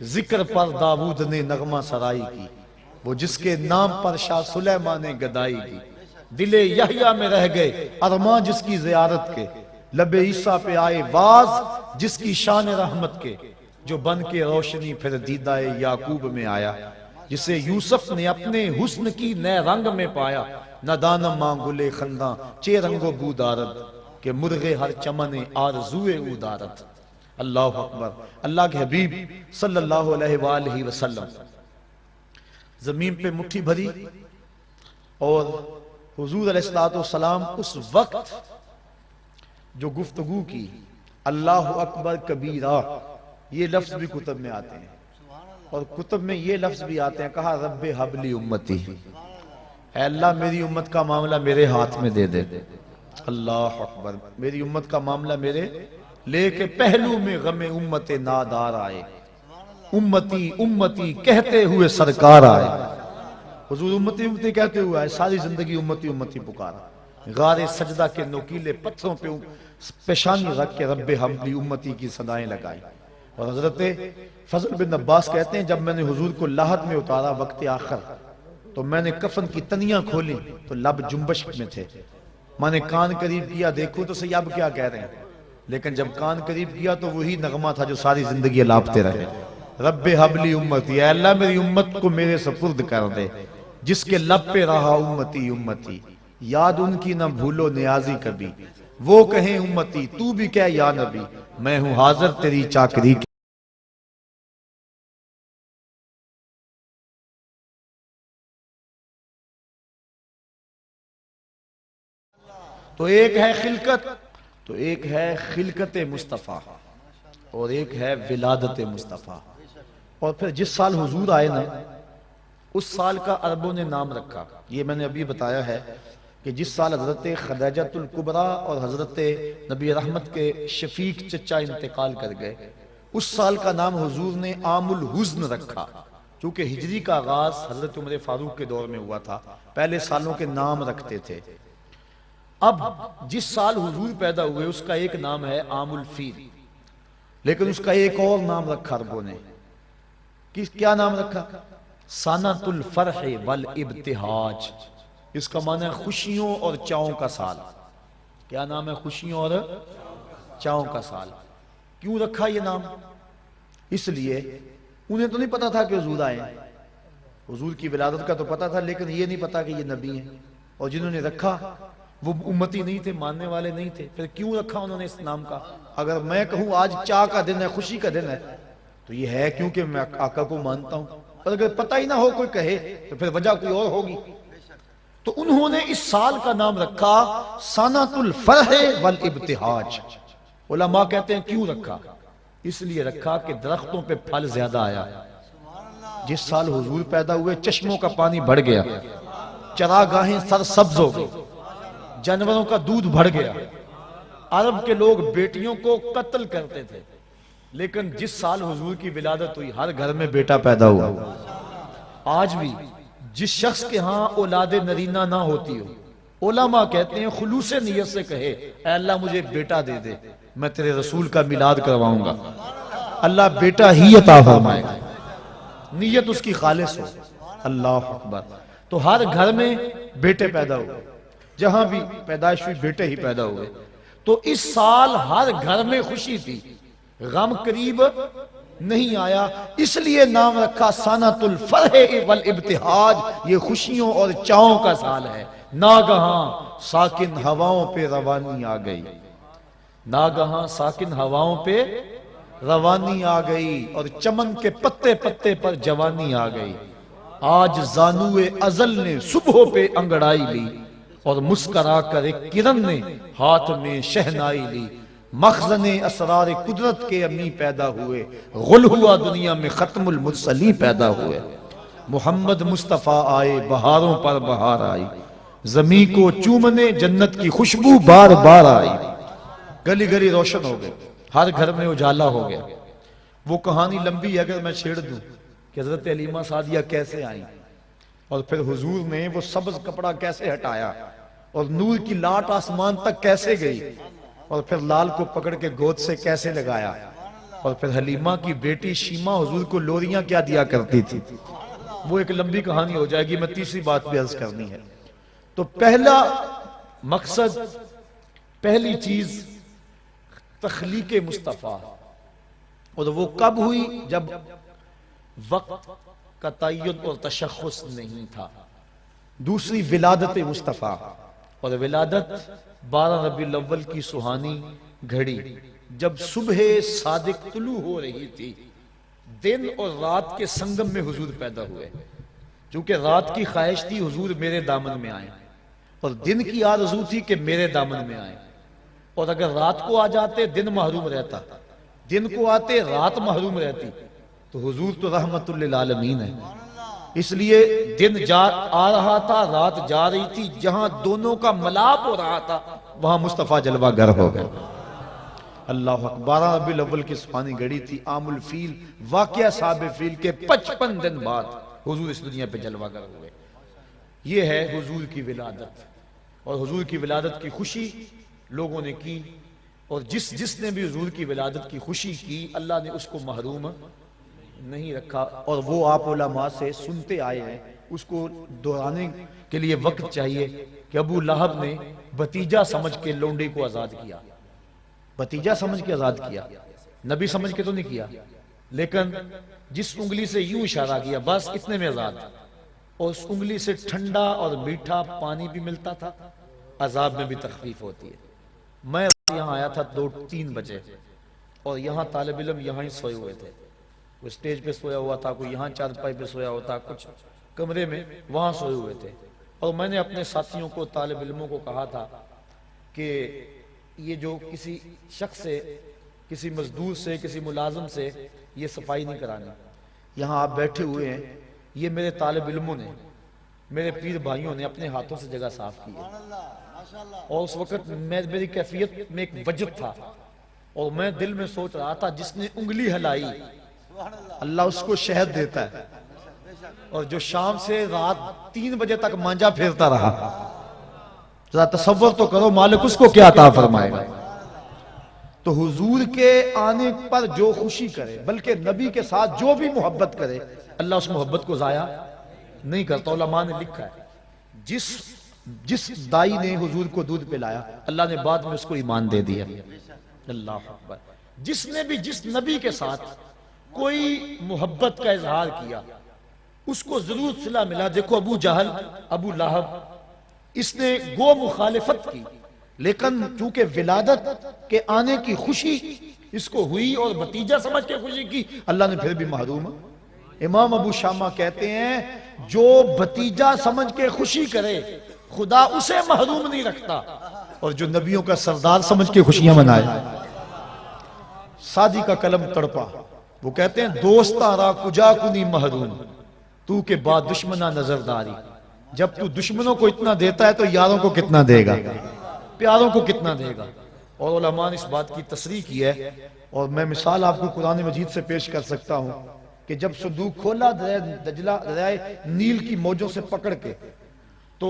ذکر پر داؤد نے نغمہ سرائی کی، وہ جس کے نام پر شاہ سلیمان نے گدائی کی، دل یحییٰ میں رہ گئے ارماں جس کی زیارت کے، لب عیسیٰ پہ آئے باز جس کی شان رحمت کے، جو بن کے روشنی پھر دیدہ یعقوب میں آیا، جسے یوسف نے اپنے حسن کی نئے رنگ میں پایا، نہ دانم ماں گلے خنداں چے رنگو بو دارد، کہ مرغے ہر چمن آرزوئے او دارد، اللہ اکبر۔ اللہ کے حبیب صلی اللہ علیہ وآلہ وسلم زمین پہ مٹھی بھری اور حضور علیہ الصلوۃ والسلام اس وقت جو گفتگو کی اللہ اکبر کبیرہ، یہ لفظ بھی کتب میں آتے ہیں، اور کتب میں یہ لفظ بھی آتے ہیں، کہا رب حبلی امتی، اے اللہ میری امت کا معاملہ میرے ہاتھ میں دے دے، اللہ اکبر، میری امت کا معاملہ میرے لے کے پہلو میں غم امت نادار آئے، امتی امتی کہتے ہوئے سرکار آئے۔ حضور امتی امتی کہتے ہوئے آئے، ساری زندگی امتی امتی پکارا، غار سجدہ کے نوکیلے پتھروں پہ پیشانی رکھ کے رب حبلی امتی کی صدائیں لگائی۔ اور حضرت فضل بن عباس کہتے ہیں جب میں نے حضور کو لاحد میں اتارا وقت آخر، تو میں نے کفن کی تنیاں کھولی تو لب جنبش میں تھے، میں نے کان قریب کیا دیکھو تو صحیح اب کیا کہہ رہے ہیں، لیکن جب کان قریب کیا تو وہی نغمہ تھا جو ساری زندگی لاپتے رہے، رب حبلی امتی، اے اللہ میری امت کو میرے سپرد کر دے، جس کے لب پہ رہا امتی امتی، یاد ان کی نہ بھولو نیازی کبھی، وہ کہیں امتی تو بھی کہہ یا نبی، میں ہوں حاضر تیری چاکری کی۔ تو ایک ہے خلقت، تو ایک ہے خلقت مصطفیٰ، اور ایک ہے ولادت مصطفیٰ۔ اور پھر جس سال حضور آئے نا، اس سال کا عربوں نے نام رکھا، یہ میں نے ابھی بتایا ہے کہ جس سال حضرت خدیجۃ الکبریٰ اور حضرت نبی رحمت کے شفیق چچا انتقال کر گئے، اس سال کا نام حضور نے عام الحزن رکھا، کیونکہ ہجری کا آغاز حضرت عمر فاروق کے دور میں ہوا تھا، پہلے سالوں کے نام رکھتے تھے۔ اب جس سال حضور پیدا ہوئے اس کا ایک نام ہے عام الفیل، لیکن اس کا ایک اور نام رکھا عربوں نے، کیا نام رکھا؟ سنۃ الفرح والابتہاج، اس کا معنی ہے خوشیوں اور چاؤں کا سال۔ کیا نام ہے؟ خوشیوں اور چاؤں کا سال۔ کیوں رکھا یہ نام؟ اس لیے انہیں تو نہیں پتا تھا کہ حضور آئے، حضور کی ولادت کا تو پتا تھا، لیکن یہ نہیں پتا کہ یہ نبی ہیں، اور جنہوں نے رکھا وہ امتی نہیں تھے، ماننے والے نہیں تھے۔ پھر کیوں رکھا انہوں نے اس نام کا؟ اگر میں کہوں آج چاہ کا دن ہے، خوشی کا دن ہے، تو یہ ہے کیونکہ میں آقا کو مانتا ہوں، اور اگر پتہ ہی نہ ہو کوئی کہے تو پھر وجہ کوئی اور ہوگی۔ تو انہوں نے اس سال کا نام رکھا سنۃ الفرح والابتہاج۔ علماء کہتے ہیں کیوں رکھا؟ اس لیے رکھا کہ درختوں پہ پھل زیادہ آیا۔ جس سال حضور پیدا ہوئے چشموں کا پانی بڑھ گیا، چراگاہیں سرسبز ہو گئی، جانوروں کا دودھ بڑھ گیا۔ عرب کے لوگ بیٹیوں کو قتل کرتے تھے، لیکن جس سال حضور کی ولادت ہوئی ہر گھر میں بیٹا پیدا ہوا۔ آج بھی جس شخص کے ہاں اولاد نرینہ نہ ہوتی ہو، علماء کہتے ہیں خلوص نیت سے کہے اے اللہ مجھے ایک بیٹا دے دے، میں تیرے رسول کا میلاد کرواؤں گا، اللہ بیٹا ہی عطا فرمائے گا، نیت اس کی خالص ہو۔ اللہ اکبر۔ تو ہر گھر میں بیٹے پیدا ہوئے، جہاں بھی پیدائش ہوئی بیٹے ہی پیدا ہوئے۔ تو اس سال ہر گھر میں خوشی تھی، غم قریب نہیں آیا، اس لیے نام رکھا سنۃ الفرح والابتہاج، یہ خوشیوں اور چاؤں کا سال ہے۔ ناگہاں ساکن ہواؤں پہ روانی آ گئی، ناگہاں ساکن ہواؤں پہ روانی آ گئی، اور چمن کے پتے پتے پر جوانی آ گئی۔ آج زانوئے ازل نے صبح پہ انگڑائی لی، اور مسکرا کر ایک کرن نے ہاتھ میں شہنائی لی۔ مخزن اسرار قدرت کے امی پیدا ہوئے، غل ہوا دنیا میں ختم المرسلی پیدا ہوئے۔ محمد مصطفیٰ آئے، بہاروں پر بہار آئی، زمین کو چومنے جنت کی خوشبو بار بار آئی۔ گلی گلی روشن ہو گئے، ہر گھر میں اجالا ہو گیا۔ وہ کہانی لمبی ہے اگر میں چھیڑ دوں کہ حضرت حلیمہ سعدیہ کیسے آئیں، اور پھر حضور نے وہ سبز کپڑا کیسے ہٹایا، اور نور کی لاٹ آسمان تک کیسے گئی، اور پھر لال کو پکڑ کے گود سے کیسے لگایا، اور پھر حلیمہ کی بیٹی شیمہ حضور کو لوریاں کیا دیا کرتی تھی، وہ ایک لمبی کہانی ہو جائے گی، میں تیسری بات بھی عرض کرنی ہے۔ تو پہلا مقصد، پہلی چیز تخلیق مصطفیٰ، اور وہ کب ہوئی؟ جب وقت کا تعین اور تشخص نہیں تھا۔ دوسری ولادت مصطفیٰ، اور ولادت 12 ربیع الاول کی سہانی گھڑی، جب صبح صادق طلوع ہو رہی تھی، دن اور رات کے سنگم میں حضور پیدا ہوئے، چونکہ رات کی خواہش تھی حضور میرے دامن میں آئیں، اور دن کی آرزو تھی کہ میرے دامن میں آئے، اور اگر رات کو آ جاتے دن محروم رہتا، دن کو آتے رات محروم رہتی، تو حضور تو رحمت للعالمین ہے۔ اس لیے دن آ رہا تھا، رات جا رہی تھی، جہاں دونوں کا ملاپ ہو رہا تھا وہاں مصطفیٰ جلوہ گر ہو گئے۔ اللہ اکبر۔ 12 ربیع الاول کی سبحانی گھڑی تھی، عام الفیل، واقعہ صاحب فیل کے 55 دن بعد حضور اس دنیا پہ جلوہ گر ہوئے۔ یہ ہے حضور کی ولادت، اور حضور کی ولادت کی خوشی لوگوں نے کی، اور جس نے بھی حضور کی ولادت کی خوشی کی اللہ نے اس کو محروم نہیں رکھا۔ اور وہ آپ علماء سے سنتے آئے ہیں، اس کو دہرانے کے لیے وقت چاہیے کہ ابو لہب نے بھتیجا سمجھ کے لونڈی کو آزاد کیا، بھتیجا سمجھ کے آزاد کیا، نبی سمجھ کے تو نہیں کیا، لیکن جس انگلی سے یوں اشارہ کیا بس اتنے میں آزاد، اور اس انگلی سے ٹھنڈا اور میٹھا پانی بھی ملتا تھا، عذاب میں بھی تخفیف ہوتی ہے۔ میں یہاں آیا تھا 2-3 بجے، اور یہاں طالب علم یہاں ہی سوئے ہوئے تھے، کوئی سٹیج پہ سویا ہوا تھا، کوئی یہاں چارپائی پہ سویا ہوتا، کچھ کمرے میں وہاں سوئے ہوئے تھے۔ اور میں نے اپنے ساتھیوں کو، طالب علموں کو کہا تھا کہ یہ جو کسی شخص سے، کسی مزدور سے، کسی ملازم سے یہ صفائی نہیں کرانی، یہاں آپ بیٹھے ہوئے ہیں، یہ میرے طالب علموں نے، میرے پیر بھائیوں نے اپنے ہاتھوں سے جگہ صاف کی ہے۔ اور اس وقت میری کیفیت میں ایک وجد تھا، اور میں دل میں سوچ رہا تھا جس نے انگلی ہلائی اللہ اس کو شہد دیتا ہے، اور جو شام سے رات 3 بجے تک مانجا پھیرتا رہا، ذرا تصور تو کرو مالک اس کو کیا عطا فرمائے گا۔ تو حضور کے آنے پر جو خوشی کرے، بلکہ نبی کے ساتھ جو بھی محبت کرے، اللہ اس محبت کو ضائع نہیں کرتا۔ علماء نے لکھا ہے جس دائی نے حضور کو دودھ پلایا اللہ نے بعد میں اس کو ایمان دے دیا۔ اللہ اکبر۔ جس نے بھی جس نبی کے ساتھ کوئی محبت کا اظہار کیا اس کو ضرور صلہ ملا۔ دیکھو ابو جہل، ابو لہب، اس نے گو مخالفت کی، لیکن چونکہ ولادت کے آنے کی خوشی اس کو ہوئی اور بھتیجا سمجھ کے خوشی کی، اللہ نے پھر بھی محروم۔ امام ابو شامہ کہتے ہیں جو بھتیجا سمجھ کے خوشی کرے خدا اسے محروم نہیں رکھتا، اور جو نبیوں کا سردار سمجھ کے خوشیاں منائے۔ سادی کا قلم تڑپا، وہ کہتے ہیں دوستا را کجا کنی محروم، تو کے بعد دشمنہ نظرداری۔ جب تو دشمنوں کو اتنا دیتا ہے تو یاروں کو کتنا دے گا، پیاروں کو کتنا دے گا۔ اور علماء نے اس بات کی تصریح کی ہے، اور میں مثال آپ کو قرآن مجید سے پیش کر سکتا ہوں کہ جب صندوق کھولا دریائے نیل کی موجوں سے پکڑ کے، تو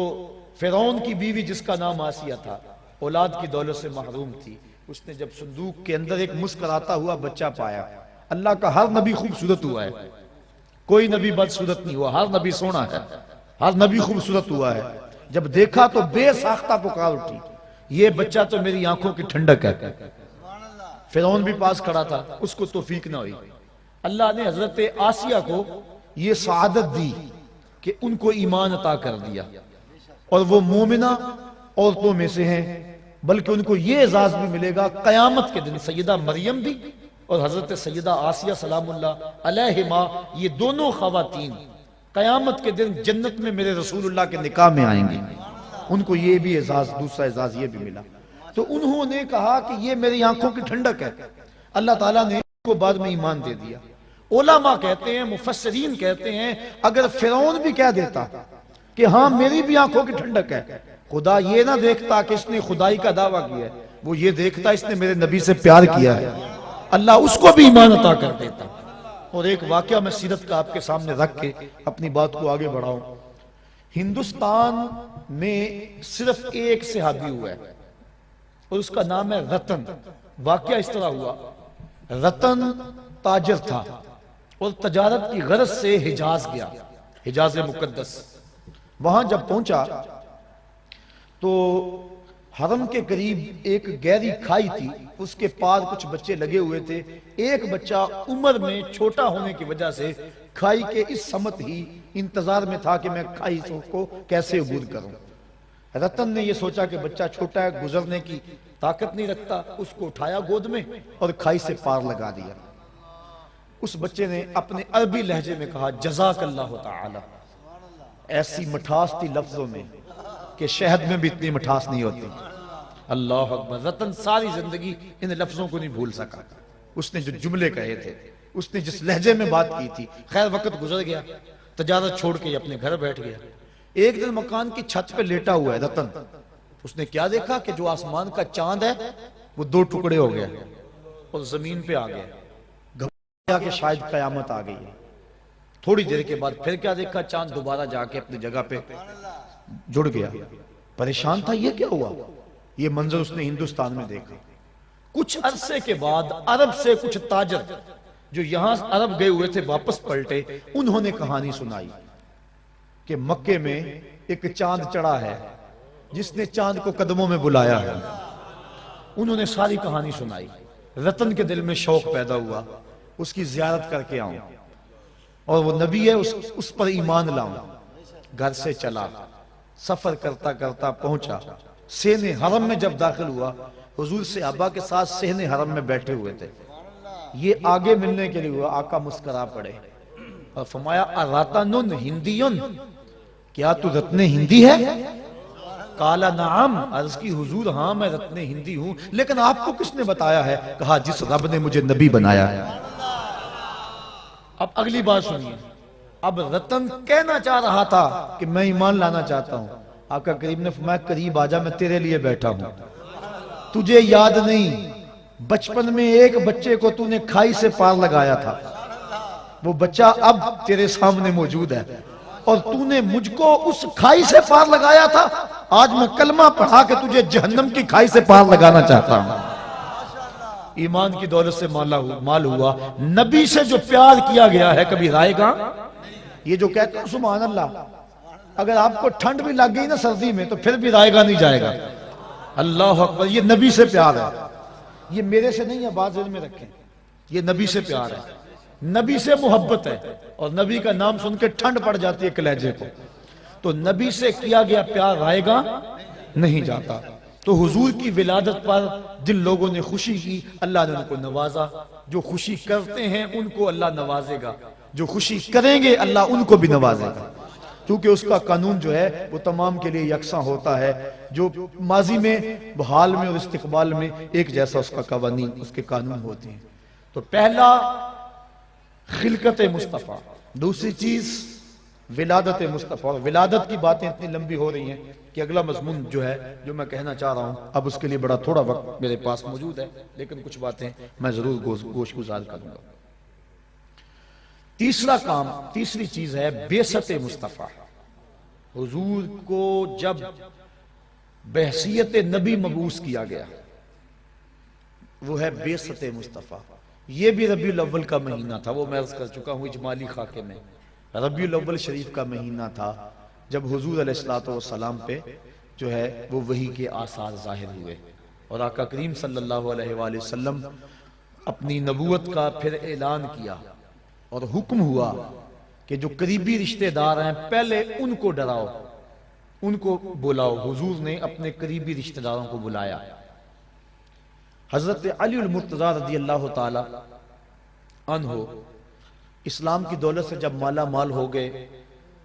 فرعون کی بیوی جس کا نام آسیہ تھا، اولاد کی دولت سے محروم تھی، اس نے جب صندوق کے اندر ایک مسکراتا ہوا بچہ پایا۔ اللہ کا ہر نبی خوبصورت ہوا ہے، کوئی نبی بدصورت نہیں ہوا، ہر نبی سونا ہے، ہر نبی خوبصورت ہوا ہے۔ جب دیکھا تو بے ساختہ پکار اٹھی، یہ بچہ تو میری آنکھوں کی ٹھنڈک ہے۔ فرعون بھی پاس کھڑا تھا، اس کو توفیق نہ ہوئی۔ اللہ نے حضرت آسیہ کو یہ سعادت دی کہ ان کو ایمان عطا کر دیا، اور وہ مومنہ عورتوں میں سے ہیں، بلکہ ان کو یہ اعزاز بھی ملے گا قیامت کے دن۔ سیدہ مریم بھی اور حضرت سیدہ آسیہ سلام اللہ علیہما، یہ دونوں خواتین قیامت کے دن جنت میں میرے رسول اللہ کے نکاح میں آئیں گے، ان کو یہ بھی اعزاز، دوسرا اعزاز یہ بھی ملا۔ تو انہوں نے کہا کہ یہ میری آنکھوں کی ٹھنڈک ہے، اللہ تعالیٰ نے ان کو بعد میں ایمان دے دیا۔ علماء کہتے ہیں، مفسرین کہتے ہیں، اگر فرعون بھی کہہ دیتا کہ ہاں میری بھی آنکھوں کی ٹھنڈک ہے، خدا یہ نہ دیکھتا کہ اس نے خدائی کا دعویٰ کیا ہے، وہ یہ دیکھتا اس نے میرے نبی سے پیار کیا ہے، اللہ اس کو بھی ایمان عطا کر دیتا۔ اور ایک واقعہ میں سیرت کا آپ کے سامنے رکھ کے اپنی بات کو آگے بڑھاؤں۔ ہندوستان میں صرف ایک صحابی ہوا ہے، اور اس کا نام ہے رتن۔ واقعہ اس طرح ہوا، رتن تاجر تھا اور تجارت کی غرض سے حجاز گیا، حجاز مقدس۔ وہاں جب پہنچا تو حرم کے قریب ایک گہری کھائی تھی، اس کے پار کچھ بچے لگے ہوئے تھے۔ ایک بچہ عمر میں چھوٹا ہونے کی وجہ سے کھائی کے اس سمت ہی انتظار میں تھا کہ میں کھائی کو کیسے عبور کروں۔ رتن نے یہ سوچا کہ بچہ چھوٹا ہے، گزرنے کی طاقت نہیں رکھتا، اس کو اٹھایا گود میں اور کھائی سے پار لگا دیا۔ اس بچے نے اپنے عربی لہجے میں کہا جزاک اللہ تعالی، ایسی مٹھاس تھی لفظوں میں کہ شہد میں بھی اتنی مٹھاس نہیں ہوتی. اللہ اکبر. رتن ساری زندگی ان لفظوں کو نہیں بھول سکا. اس نے جو جملے کہے تھے، اس نے جس لہجے میں بات کی تھی. خیر وقت گزر گیا، تجارت چھوڑ کے اپنے گھر بیٹھ گیا. ایک دن مکان کی چھت پہ لیٹا ہوا ہے رتن. اس نے کیا دیکھا کہ جو آسمان کا چاند ہے وہ 2 ٹکڑے ہو گیا اور زمین پہ آ گیا. گھبرایا کہ شاید قیامت آ گئی ہے. تھوڑی دیر کے بعد پھر کیا دیکھا، چاند دوبارہ جا کے اپنی جگہ پہ جڑ گیا. پریشان تھا، یہ کیا ہوا؟ یہ منظر اس نے ہندوستان میں دیکھا. کچھ عرصے کے بعد عرب سے کچھ تاجر جو یہاں عرب گئے ہوئے تھے واپس پلٹے. انہوں نے کہانی سنائی کہ مکے میں ایک چاند چڑھا ہے جس نے چاند کو قدموں میں بلایا ہے. انہوں نے ساری کہانی سنائی. رتن کے دل میں شوق پیدا ہوا اس کی زیارت کر کے آؤں، اور وہ نبی ہے اس پر ایمان لاؤں. گھر سے چلا، سفر کرتا کرتا پہنچا. سین حرم میں جب داخل ہوا، حضور صحابہ کے ساتھ سین حرم میں بیٹھے ہوئے تھے. یہ آگے ملنے کے لیے ہوا. آقا مسکرا پڑے اور فرمایا اراتن ہندیون، کیا تو رتن ہندی ہے؟ کالا نعم. عرض کی حضور ہاں میں رتن ہندی ہوں، لیکن آپ کو کس نے بتایا ہے؟ کہا جس رب نے مجھے نبی بنایا ہے. اب اگلی بات سنیے. اب رتن کہنا چاہ رہا تھا کہ میں ایمان لانا چاہتا ہوں. آقا کریم نے فرمایا قریب آجا، میں تیرے لیے بیٹھا ہوں. تجھے یاد نہیں بچپن میں ایک بچے کو تو نے کھائی سے پار لگایا تھا، وہ بچہ اب تیرے سامنے موجود ہے، اور تو نے مجھ کو اس کھائی سے پار لگایا تھا. آج میں کلمہ پڑھا کہ تجھے جہنم کی کھائی سے پار لگانا چاہتا ہوں. ایمان کی دولت سے مال ہوا. نبی سے جو پیار کیا گیا ہے کبھی رائے گا؟ یہ جو کہتے ہیں سبحان اللہ، اگر آپ کو ٹھنڈ بھی لگ گئی نا سردی میں تو پھر بھی رائے گا نہیں جائے گا. اللہ اکبر. یہ نبی سے پیار ہے، یہ میرے سے نہیں ہے، بات ذہن میں رکھیں. یہ نبی سے پیار ہے، نبی سے محبت ہے. اور نبی کا نام سن کے ٹھنڈ پڑ جاتی ہے کلیجے کو. تو نبی سے کیا گیا پیار رائے گا نہیں جاتا. تو حضور کی ولادت پر جن لوگوں نے خوشی کی اللہ نے ان کو نوازا. جو خوشی کرتے ہیں ان کو اللہ نوازے گا، جو خوشی کریں گے اللہ ان کو بھی نوازے گا. کیونکہ اس کا قانون جو ہے وہ تمام کے لیے یکساں ہوتا ہے. جو ماضی میں، حال میں اور استقبال میں ایک جیسا اس کا قوانین، اس کے قانون ہوتے ہیں. تو پہلا خلقت مصطفیٰ. دوسری چیز ولادت مصطفیٰ. اور ولادت کی باتیں اتنی لمبی ہو رہی ہیں کہ اگلا مضمون جو ہے جو میں کہنا چاہ رہا ہوں اب اس کے لیے بڑا تھوڑا وقت میرے پاس موجود ہے، لیکن کچھ باتیں میں ضرور گوش گزار کروں گا. تیسرا کام، تیسری چیز ہے بعثت مصطفیٰ. حضور کو جب بحیثیت نبی مبعوث کیا گیا وہ ہے بعثت مصطفیٰ. یہ بھی ربیع الاول کا مہینہ تھا، وہ میں عرض کر چکا ہوں اجمالی خاکے میں. ربیع الاول شریف کا مہینہ تھا جب حضور علیہ السلام پہ جو ہے وہ وحی کے آثار ظاہر ہوئے، اور آقا کریم صلی اللہ علیہ وآلہ وسلم اپنی نبوت کا پھر اعلان کیا. اور حکم ہوا کہ جو قریبی رشتہ دار ہیں پہلے ان کو ڈراؤ، ان کو بلاؤ. حضور نے اپنے قریبی رشتہ داروں کو بلایا. حضرت علی المرتضیٰ رضی اللہ تعالی عنہ اسلام کی دولت سے جب مالا مال ہو گئے،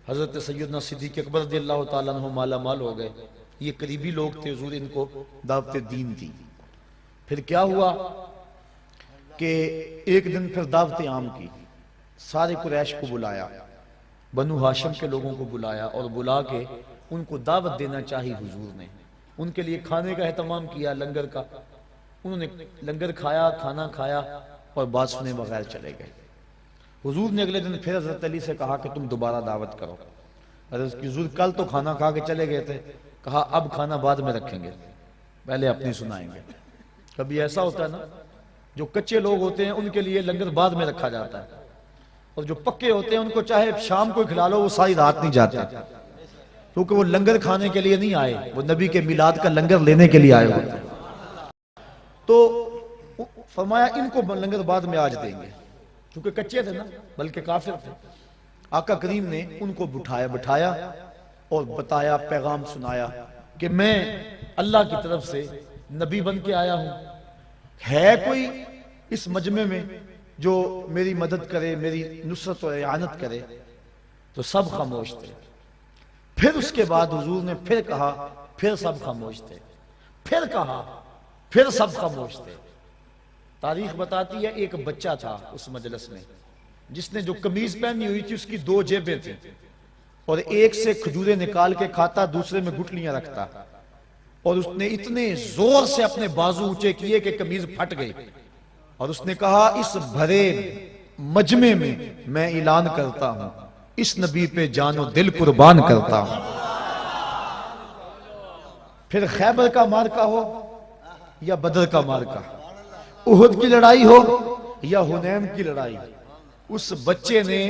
حضرت سیدنا صدیق اکبر رضی اللہ تعالیٰ عنہ مالا مال ہو گئے. یہ قریبی لوگ تھے، حضور ان کو دعوت دین دی. پھر کیا ہوا کہ ایک دن پھر دعوت عام کی. سارے قریش کو بلایا، بنو ہاشم کے لوگوں کو بلایا، اور بلا کے ان کو دعوت دینا چاہی حضور نے. ان کے لیے کھانے کا اہتمام کیا، لنگر کا. انہوں نے لنگر کھایا، کھانا کھایا اور بات سنے بغیر چلے گئے. حضور نے اگلے دن پھر حضرت علی سے کہا کہ تم دوبارہ دعوت کرو. حضرت حضور کل تو کھانا کھا کے چلے گئے تھے. کہا اب کھانا بعد میں رکھیں گے، پہلے اپنی سنائیں گے. کبھی ایسا ہوتا ہے نا، جو کچے لوگ ہوتے ہیں ان کے لیے لنگر بعد میں رکھا جاتا ہے، اور جو پکے ہوتے ہیں ان کو چاہے شام کو کھلا لو وہ ساری رات نہیں جاتے، کیونکہ وہ لنگر کھانے کے لیے نہیں آئے، وہ نبی کے میلاد کا لنگر لینے کے لیے آئے ہوتے ہیں. تو فرمایا ان کو لنگر بعد میں آج دیں گے، کیونکہ کچے تھے نا، بلکہ کافر تھے. آقا کریم نے ان کو بٹھایا اور بتایا، پیغام سنایا کہ میں اللہ کی طرف سے نبی بن کے آیا ہوں. ہے کوئی اس مجمع میں جو میری مدد کرے، میری نصرت و اعانت کرے؟ تو سب خاموش تھے. پھر اس کے بعد حضور نے پھر کہا، پھر سب خاموش تھے، پھر کہا، پھر سب خاموش تھے۔ تاریخ بتاتی ہے ایک بچہ تھا اس مجلس میں جس نے جو قمیض پہنی ہوئی تھی اس کی 2 جیبیں تھیں، اور ایک سے کھجوریں نکال کے کھاتا، دوسرے میں گٹلیاں رکھتا، اور اس نے اتنے زور سے اپنے بازو اونچے کیے کہ قمیض پھٹ گئی، اور اس نے کہا اس بھرے مجمع میں میں اعلان کرتا ہوں اس نبی پہ جان و دل قربان کرتا ہوں۔ پھر خیبر کا مارکا ہو یا بدر کا مارکا، احد کی لڑائی ہو یا حنین کی لڑائی، اس بچے نے،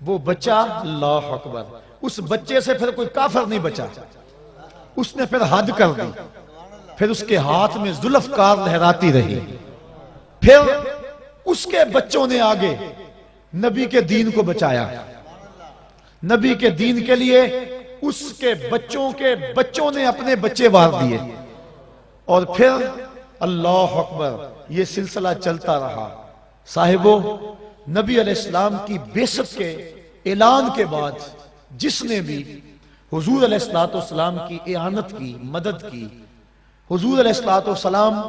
وہ بچہ، اللہ اکبر، اس بچے سے پھر کوئی کافر نہیں بچا، اس نے پھر حد کر دی، پھر اس کے ہاتھ میں ذوالفقار لہراتی رہی، پھر اس کے بچوں نے آگے نبی کے دین کو بچایا، نبی کے دین کے لیے اس کے بچوں نے اپنے بچے وار دیے، اور پھر اللہ اکبر یہ سلسلہ چلتا رہا۔ صاحبو، نبی علیہ السلام کی بعثت کے اعلان کے بعد جس نے بھی حضور علیہ السلام کی اعانت کی، مدد کی، حضور علیہ السلام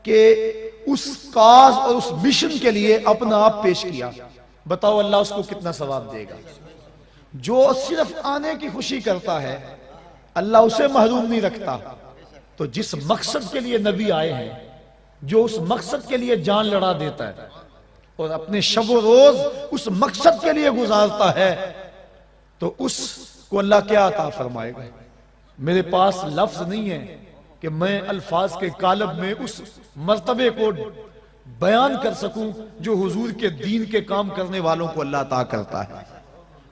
کے اس کاز اور اس مشن کے لیے اپنا آپ پیش کیا، بتاؤ اللہ اس کو کتنا ثواب دے گا۔ جو صرف آنے کی خوشی کرتا ہے اللہ اسے محروم نہیں رکھتا، تو جس مقصد کے لیے نبی آئے ہیں، جو اس مقصد کے لیے جان لڑا دیتا ہے اور اپنے شب و روز اس مقصد کے لیے گزارتا ہے، تو اس کو اللہ کیا عطا فرمائے گا۔ میرے پاس لفظ نہیں ہے کہ میں الفاظ کے قالب میں اس مرتبے کو بیان کر سکوں جو حضور کے دین کے کام کرنے والوں کو اللہ عطا کرتا ہے۔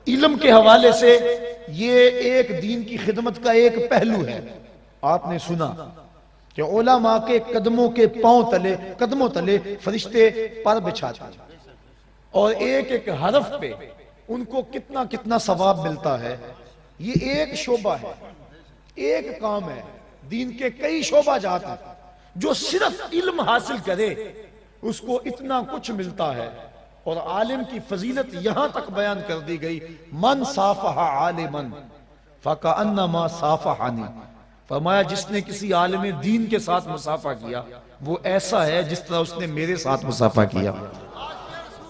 علم کے حوالے سے یہ ایک دین کی خدمت کا ایک پہلو ہے۔ آپ نے سنا کہ علماء کے قدموں کے قدموں تلے فرشتے پر بچھاتے ہیں، اور ایک ایک حرف پہ ان کو کتنا کتنا ثواب ملتا ہے۔ یہ ایک شعبہ ہے، ایک کام ہے، دین کے کئی شعبہ جات ہیں، جو صرف علم حاصل کرے اس کو اتنا کچھ ملتا ہے۔ اور عالم کی فضیلت یہاں تک بیان کر دی گئی، من صافح عالما فکأنما صافحنی، فرمایا جس نے کسی عالم دین کے ساتھ مصافحہ کیا وہ ایسا ہے جس طرح اس نے میرے ساتھ مصافحہ کیا۔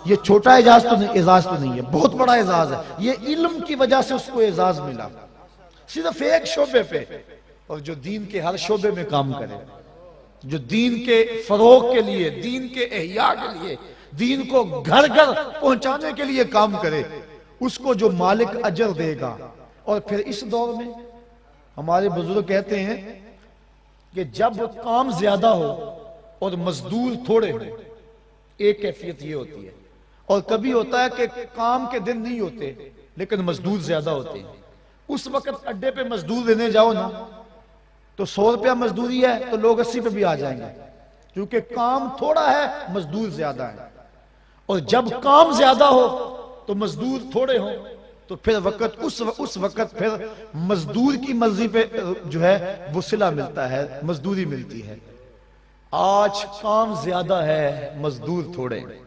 یہ چھوٹا اعزاز تو نہیں ہے، بہت بڑا اعزاز ہے۔ یہ علم کی وجہ سے اس کو اعزاز ملا، صرف ایک شعبے پہ، اور جو دین کے ہر شعبے میں کام کرے، جو دین کے فروغ کے لیے، دین کے احیاء کے لیے، دین کو گھر گھر پہنچانے کے لیے کام کرے، اس کو جو مالک اجر دے گا۔ اور پھر اس دور میں ہمارے بزرگ کہتے ہیں کہ جب کام زیادہ ہو اور مزدور تھوڑے ہوں، ایک کیفیت یہ ہوتی ہے، اور کبھی ہوتا ہے کہ کام کے دن نہیں ہوتے لیکن مزدور زیادہ ہوتے ہیں۔ اس وقت اڈے پہ مزدور دینے جاؤ نا تو 100 روپیہ مزدوری ہے تو لوگ 80 پہ بھی آ جائیں گے، کیونکہ کام تھوڑا ہے مزدور زیادہ ہے۔ اور جب کام زیادہ ہو تو مزدور تھوڑے ہوں تو پھر اس وقت پھر مزدور کی مرضی پہ جو ہے وہ صلہ ملتا ہے، مزدوری ملتی ہے۔ آج کام زیادہ ہے، مزدور تھوڑے ہیں۔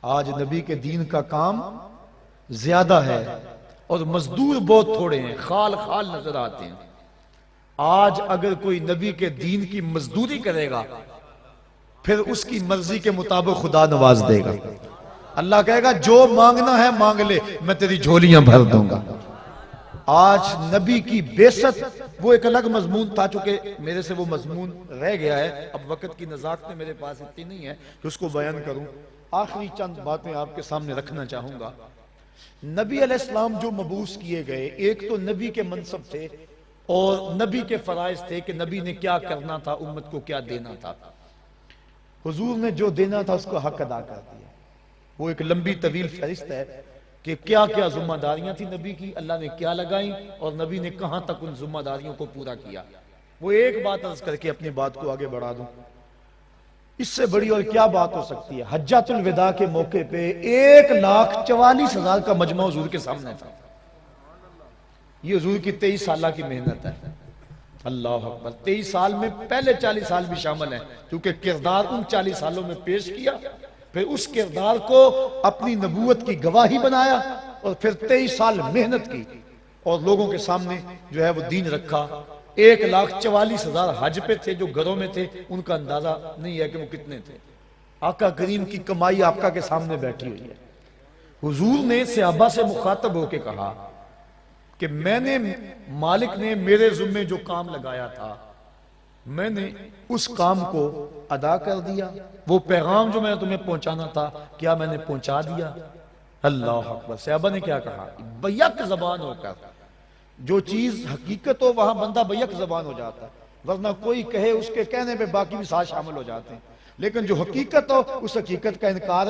آج نبی کے دین کا کام زیادہ ہے اور مزدور بہت تھوڑے ہیں، خال خال نظر آتے ہیں۔ آج اگر کوئی نبی کے دین کی مزدوری کرے گا پھر اس کی مرضی کے مطابق خدا نواز دے گا۔ اللہ کہے گا جو مانگنا ہے مانگ لے، میں تیری جھولیاں بھر دوں گا۔ آج نبی کی بعثت وہ ایک الگ مضمون تھا، چونکہ میرے سے وہ مضمون رہ گیا ہے، اب وقت کی نزاکت میرے پاس اتنی نہیں ہے کہ اس کو بیان کروں۔ آخری چند باتیں آپ کے سامنے رکھنا چاہوں گا۔ نبی علیہ السلام جو مبعوث کیے گئے، ایک تو نبی کے منصب تھے اور نبی کے فرائض تھے کہ نبی نے کیا کرنا تھا، امت کو کیا دینا تھا۔ حضور نے جو دینا تھا اس کو حق ادا کر دیا۔ وہ ایک لمبی طویل فہرست ہے کہ کیا کیا ذمہ داریاں تھی نبی کی، اللہ نے کیا لگائیں اور نبی نے کہاں تک ان ذمہ داریوں کو پورا کیا۔ وہ ایک بات عرض کر کے اپنی بات کو آگے بڑھا دوں، اس سے بڑی اور کیا بات ہو سکتی ہے۔ حجۃ الوداع کے موقع پہ 1,44,000 کا مجمع حضور کے سامنے تھا۔ یہ حضور کی 23 سالہ کی محنت ہے۔ اللہ اکبر، 23 سال میں پہلے 40 سال بھی شامل ہیں، کیونکہ کردار ان 40 سالوں میں پیش کیا، پھر اس کردار کو اپنی نبوت کی گواہی بنایا، اور پھر 23 سال محنت کی، اور لوگوں کے سامنے جو ہے وہ دین رکھا. 1,44,000 حج پہ تھے جو گھروں میں تھے, ان کا اندازہ نہیں ہے کہ وہ کتنے تھے. آقا کریم کی کمائی آقا کے سامنے بیٹھی ہوئی ہے. حضور نے صحابہ سے مخاطب ہو کے کہا کہ میں نے, مالک نے میرے ذمے جو کام لگایا تھا میں نے اس کام کو ادا کر دیا. وہ پیغام جو میں نے تمہیں پہنچانا تھا کیا میں نے پہنچا دیا؟ اللہ اکبر. صحابہ نے کیا کہا؟ بیک زبان ہو کر, جو چیز حقیقت ہو وہاں بندہ بیک زبان ہو جاتا ہے, ورنہ کوئی کہے اس کے کہنے پہ باقی بھی ساتھ شامل ہو جاتے ہیں, لیکن جو حقیقت ہو اس حقیقت کا انکار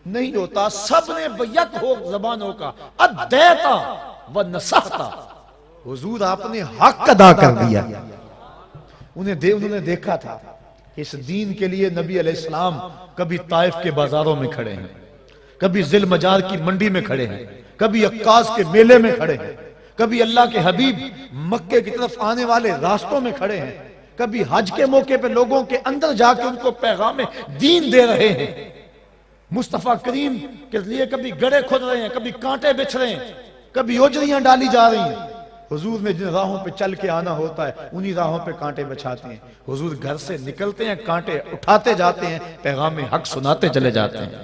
نہیں ہوتا. سب نے بیک ہو زبان ہو کا ادیتا و نصحتا. حضور آپ نے حق ادا کر دیا. انہوں نے دیکھا تھا اس دین کے لیے نبی علیہ السلام کبھی طائف کے بازاروں میں کھڑے ہیں, کبھی ذل مجار کی منڈی میں کھڑے ہیں, کبھی عکاظ کے میلے میں کھڑے ہیں, کبھی اللہ کے حبیب مکے کی طرف آنے والے راستوں میں کھڑے ہیں, کبھی حج کے موقع پہ لوگوں کے اندر جا کے ان کو پیغام دین دے رہے ہیں. مصطفیٰ کریم کے لیے کبھی گڑھے کھود رہے ہیں, کبھی کانٹے بچھ رہے ہیں, کبھی اوجریاں ڈالی جا رہی ہیں. حضور نے جن راہوں پہ چل کے آنا ہوتا ہے انہی راہوں پہ کانٹے بچھاتے ہیں. حضور گھر سے نکلتے ہیں, کانٹے اٹھاتے جاتے ہیں, پیغام حق سناتے چلے جاتے ہیں.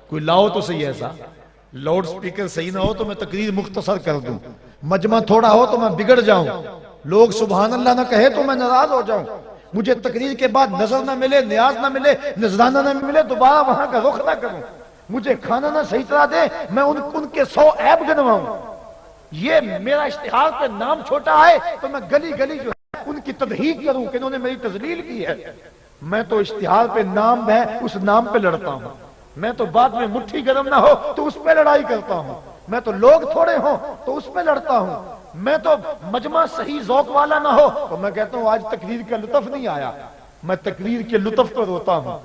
کوئی لاؤ تو صحیح ایسا, لاؤڈ سپیکر صحیح نہ ہو تو میں تقریر مختصر کر دوں, مجمع تھوڑا ہو تو میں بگڑ جاؤں, لوگ سبحان اللہ نہ کہے تو میں ناراض ہو جاؤں, مجھے تقریر کے بعد نظر نہ ملے, نیاز نہ ملے, نذرانہ نہ ملے, دوبارہ وہاں کا رخ نہ کروں, مجھے کھانا نہ صحیح طرح دے, میں ان کے 100 عیب گنواؤں. یہ میرا اشتہار پہ نام چھوٹا ہے تو میں گلی گلی جو ہے ان کی تضحیق کروں کہ انہوں نے میری تذلیل کی ہے. میں تو اشتہار پہ نام ہے اس نام پہ لڑتا ہوں. میں تو بعد میں مٹھی گرم نہ ہو تو اس پہ لڑائی کرتا ہوں. میں تو لوگ تھوڑے ہوں تو اس پہ لڑتا ہوں. میں تو مجمع صحیح ذوق والا نہ ہو تو میں کہتا ہوں آج تقریر کا لطف نہیں آیا. میں تقریر کے لطف پر روتا ہوں.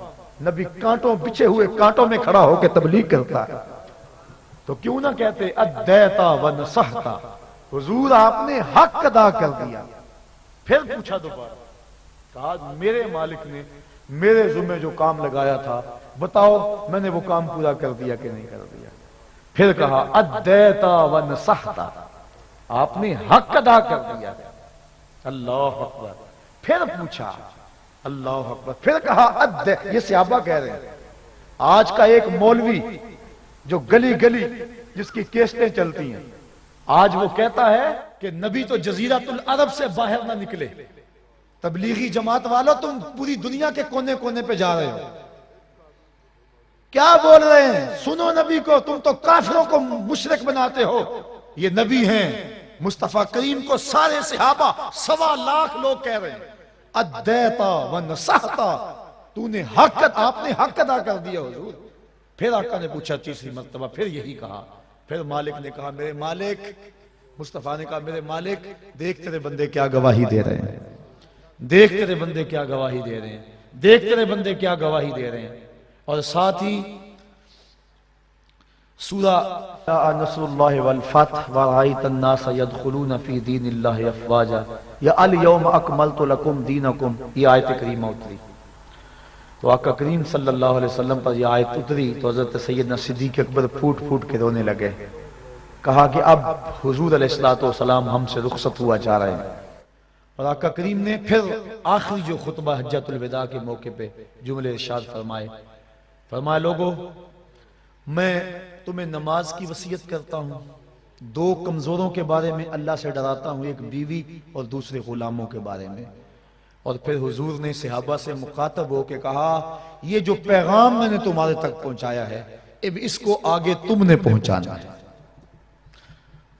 نبی کانٹوں بچھے ہوئے کانٹوں میں کھڑا ہو کے تبلیغ کرتا ہے تو کیوں نہ کہتے ادیتا و نصحتا. حضور آپ نے حق ادا کر دیا. پھر پوچھا دوبارہ, کہا میرے مالک نے میرے ذمہ جو کام لگایا تھا بتاؤ میں نے وہ کام پورا کر دیا کہ نہیں کر دیا؟ پھر کہا ادیتا و نصحتا, آپ نے حق ادا کر دیا. اللہ اکبر. پھر پوچھا, اللہ اکبر. پھر کہا یہ صحابہ کہہ رہے ہیں. آج کا ایک مولوی جو گلی گلی جس کی کیسٹیں چلتی ہیں, آج وہ کہتا ہے کہ نبی تو جزیرۃ العرب سے باہر نہ نکلے. تبلیغی جماعت والو تم پوری دنیا کے کونے کونے پہ جا رہے ہو, کیا بول رہے ہیں؟ سنو نبی کو, تم تو کافروں کو مشرک بناتے ہو. یہ نبی ہیں, مصطفیٰ کریم کو سارے صحابہ 1.25 لاکھ لوگ کہہ رہے ہیں ادیتا و نصحتا, تو نے حق, آپ نے حق ادا کر دیا حضور. پھر آقا نے پوچھا تیسری مرتبہ, پھر یہی کہا. پھر مالک نے کہا میرے مالک, مصطفیٰ نے کہا میرے مالک دیکھ تیرے بندے کیا گواہی دے رہے ہیں, دیکھ تیرے بندے کیا گواہی دے رہے ہیں, دیکھ تیرے بندے کیا گواہی دے رہے ہیں. اور ساتھ ہی سورہ نصر اللہ والفتح ورأیت الناس يدخلون فی دین اللہ افواجا یا الیوم اکملت لکم دینکم, یہ آیت کریمہ اتری. تو آقا کریم صلی اللہ علیہ وسلم پر یہ آیت اتری تو حضرت سیدنا صدیق اکبر پھوٹ پھوٹ کے رونے لگے. کہا کہ اب حضور علیہ السلام ہم سے رخصت ہوا جا رہے ہیں. اور آقا کریم نے پھر آخری جو خطبہ حجۃ الوداع کے موقع پہ جملے ارشاد فرمائے, فرمایا لوگو میں تمہیں نماز کی وصیت کرتا ہوں, 2 کمزوروں کے بارے میں اللہ سے ڈراتا ہوں, ایک بیوی اور دوسرے غلاموں کے بارے میں. اور پھر حضور نے صحابہ سے مخاطب ہو کے کہا یہ جو پیغام میں نے تمہارے تک پہنچایا ہے اب اس کو آگے تم نے پہنچانا ہے.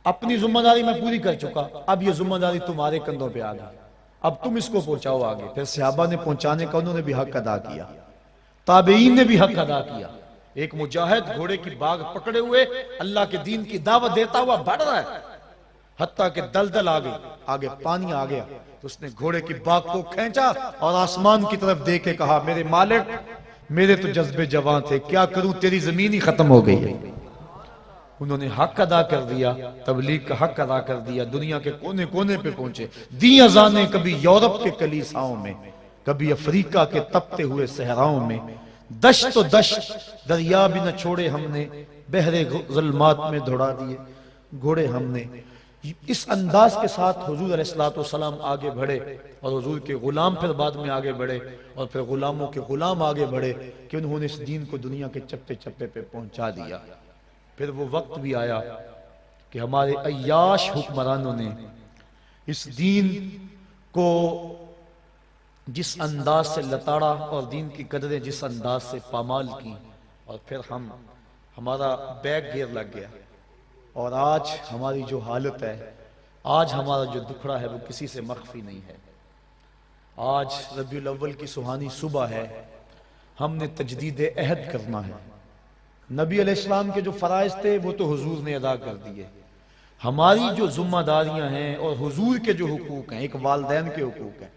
اپنی ذمہ داری میں پوری کر چکا, اب یہ ذمہ داری تمہارے کندھوں پہ آ گئی, اب تم اس کو پہنچاؤ آگے. پھر صحابہ نے پہنچانے کا انہوں نے بھی حق ادا کیا, تابعین نے بھی حق ادا کیا. ایک مجاہد گھوڑے کی باگ پکڑے ہوئے اللہ کے دین کی دعوت دیتا ہوا بڑھ رہا ہے, حتیٰ کہ دلدل آ گئی, آگے پانی آ گیا تو اس نے گھوڑے کی باگ کو کھینچا اور آسمان کی طرف دیکھ کے کہا میرے مالک میرے تو جذبے جوان تھے, کیا کروں تیری زمین ہی ختم ہو گئی ہے. انہوں نے حق ادا کر دیا, تبلیغ کا حق ادا کر دیا, دنیا کے کونے کونے پہ پہنچے, دی اذانیں کبھی یورپ کے کلیساؤں میں, کبھی افریقہ کے تپتے ہوئے صحراؤں میں, دشت و دشت دریا بھی نہ چھوڑے ہم نے, بحر ظلمات میں دوڑا دیے گھوڑے ہم نے. اس انداز کے ساتھ حضور علیہ الصلوۃ والسلام آگے بڑھے اور حضور کے غلام پھر بعد میں آگے بڑھے اور پھر غلاموں کے غلام آگے بڑھے کہ انہوں نے اس دین کو دنیا کے چپے چپے پہ پہنچا دیا۔ پھر وہ وقت بھی آیا کہ ہمارے عیاش حکمرانوں نے اس دین کو جس انداز سے لتاڑا اور دین کی قدریں جس انداز سے پامال کی، اور پھر ہمارا بیک گیئر لگ گیا، اور آج ہماری جو حالت ہے، آج ہمارا جو دکھڑا ہے وہ کسی سے مخفی نہیں ہے۔ آج ربیع الاول کی سہانی صبح ہے، ہم نے تجدید عہد کرنا ہے۔ نبی علیہ السلام کے جو فرائض تھے وہ تو حضور نے ادا کر دیے، ہماری جو ذمہ داریاں ہیں اور حضور کے جو حقوق ہیں، ایک والدین کے حقوق ہیں،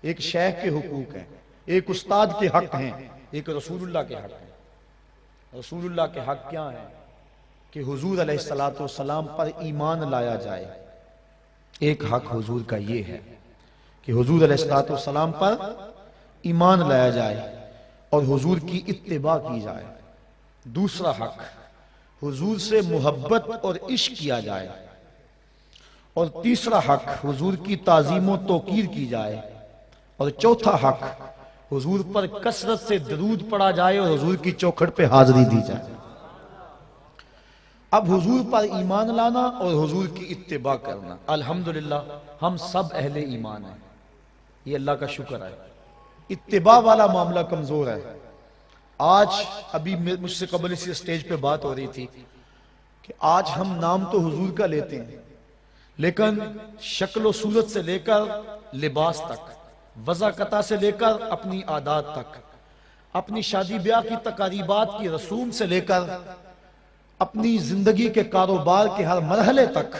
ایک شیخ کے حقوق ہیں، ایک استاد کے حق ہیں، ایک رسول اللہ کے حق ہیں۔ رسول اللہ کے حق کیا ہیں؟ کہ حضور علیہ السلام پر ایمان لایا جائے۔ ایک حق حضور کا یہ ہے کہ حضور علیہ السلام پر ایمان لایا جائے اور حضور کی اتباع کی جائے۔ دوسرا حق حضور سے محبت اور عشق کیا جائے، اور تیسرا حق حضور کی تعظیم و توقیر کی جائے، اور چوتھا حق حضور پر کثرت سے درود پڑھا جائے اور حضور کی چوکھٹ پہ حاضری دی جائے۔ اب حضور پر ایمان لانا اور حضور کی اتباع کرنا، الحمدللہ ہم سب اہل ایمان ہیں، یہ اللہ کا شکر ہے۔ اتباع والا معاملہ کمزور ہے۔ آج ابھی مجھ سے قبل اسی اسٹیج پہ بات ہو رہی تھی کہ آج ہم نام تو حضور کا لیتے ہیں، لیکن شکل و صورت سے لے کر لباس تک، وضاقتہ سے لے کر اپنی عادات تک، اپنی شادی بیاہ کی تقریبات کی رسوم سے لے کر اپنی زندگی کے کاروبار کے ہر مرحلے تک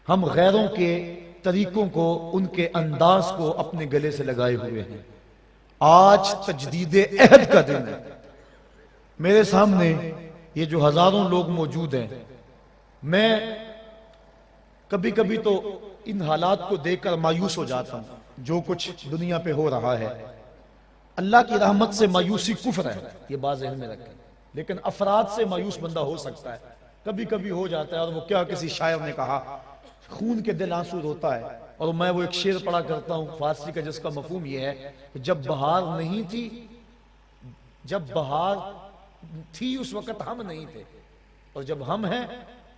ہم غیروں کے طریقوں کو، ان کے انداز کو اپنے گلے سے لگائے ہوئے ہیں۔ آج تجدید عہد کا دن ہے۔ میرے سامنے یہ جو ہزاروں لوگ موجود ہیں، میں کبھی کبھی تو ان حالات کو دیکھ کر مایوس ہو جاتا ہوں جو کچھ دنیا پہ ہو رہا ہے۔ اللہ کی رحمت سے مایوسی کفر ہے، یہ بات ذہن میں رکھیں، لیکن افراد سے مایوس بندہ ہو سکتا ہے، کبھی کبھی ہو جاتا ہے۔ اور وہ کیا کسی شاعر نے کہا، خون کے دل آنسو ہوتا ہے، اور میں وہ ایک شعر پڑھا کرتا ہوں فارسی کا جس کا مفہوم یہ ہے کہ جب بہار نہیں تھی، جب بہار تھی اس وقت ہم نہیں تھے، اور جب ہم ہیں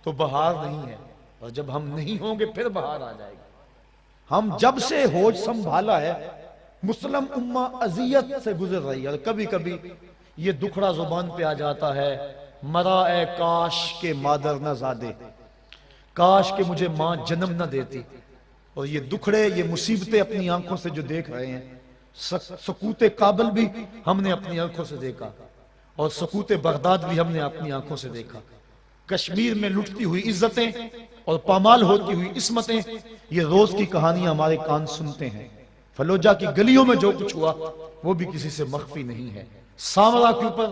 تو بہار نہیں ہے، اور جب ہم نہیں ہوں گے پھر بہار آ جائے گی۔ ہم جب سے ہوش سنبھالا ہے مسلم امہ اذیت سے گزر رہی ہے، اور کبھی کبھی یہ دکھڑا زبان پہ آ جاتا ہے، مرا اے کاش کے مادر نہ زادے، کاش کہ مجھے ماں جنم نہ دیتی۔ اور یہ دکھڑے، یہ مصیبتیں اپنی آنکھوں سے جو دیکھ رہے ہیں، سقوط کابل بھی ہم نے اپنی آنکھوں سے دیکھا، اور سقوط بغداد بھی ہم نے اپنی آنکھوں سے دیکھا۔ کشمیر میں لٹتی ہوئی عزتیں اور پامال ہوتی ہوئی عصمتیں، یہ روز کی کہانیاں ہمارے کان سنتے ہیں۔ فلوجہ کی گلیوں میں جو کچھ ہوا وہ بھی کسی سے مخفی نہیں ہے۔ سامرا کے اوپر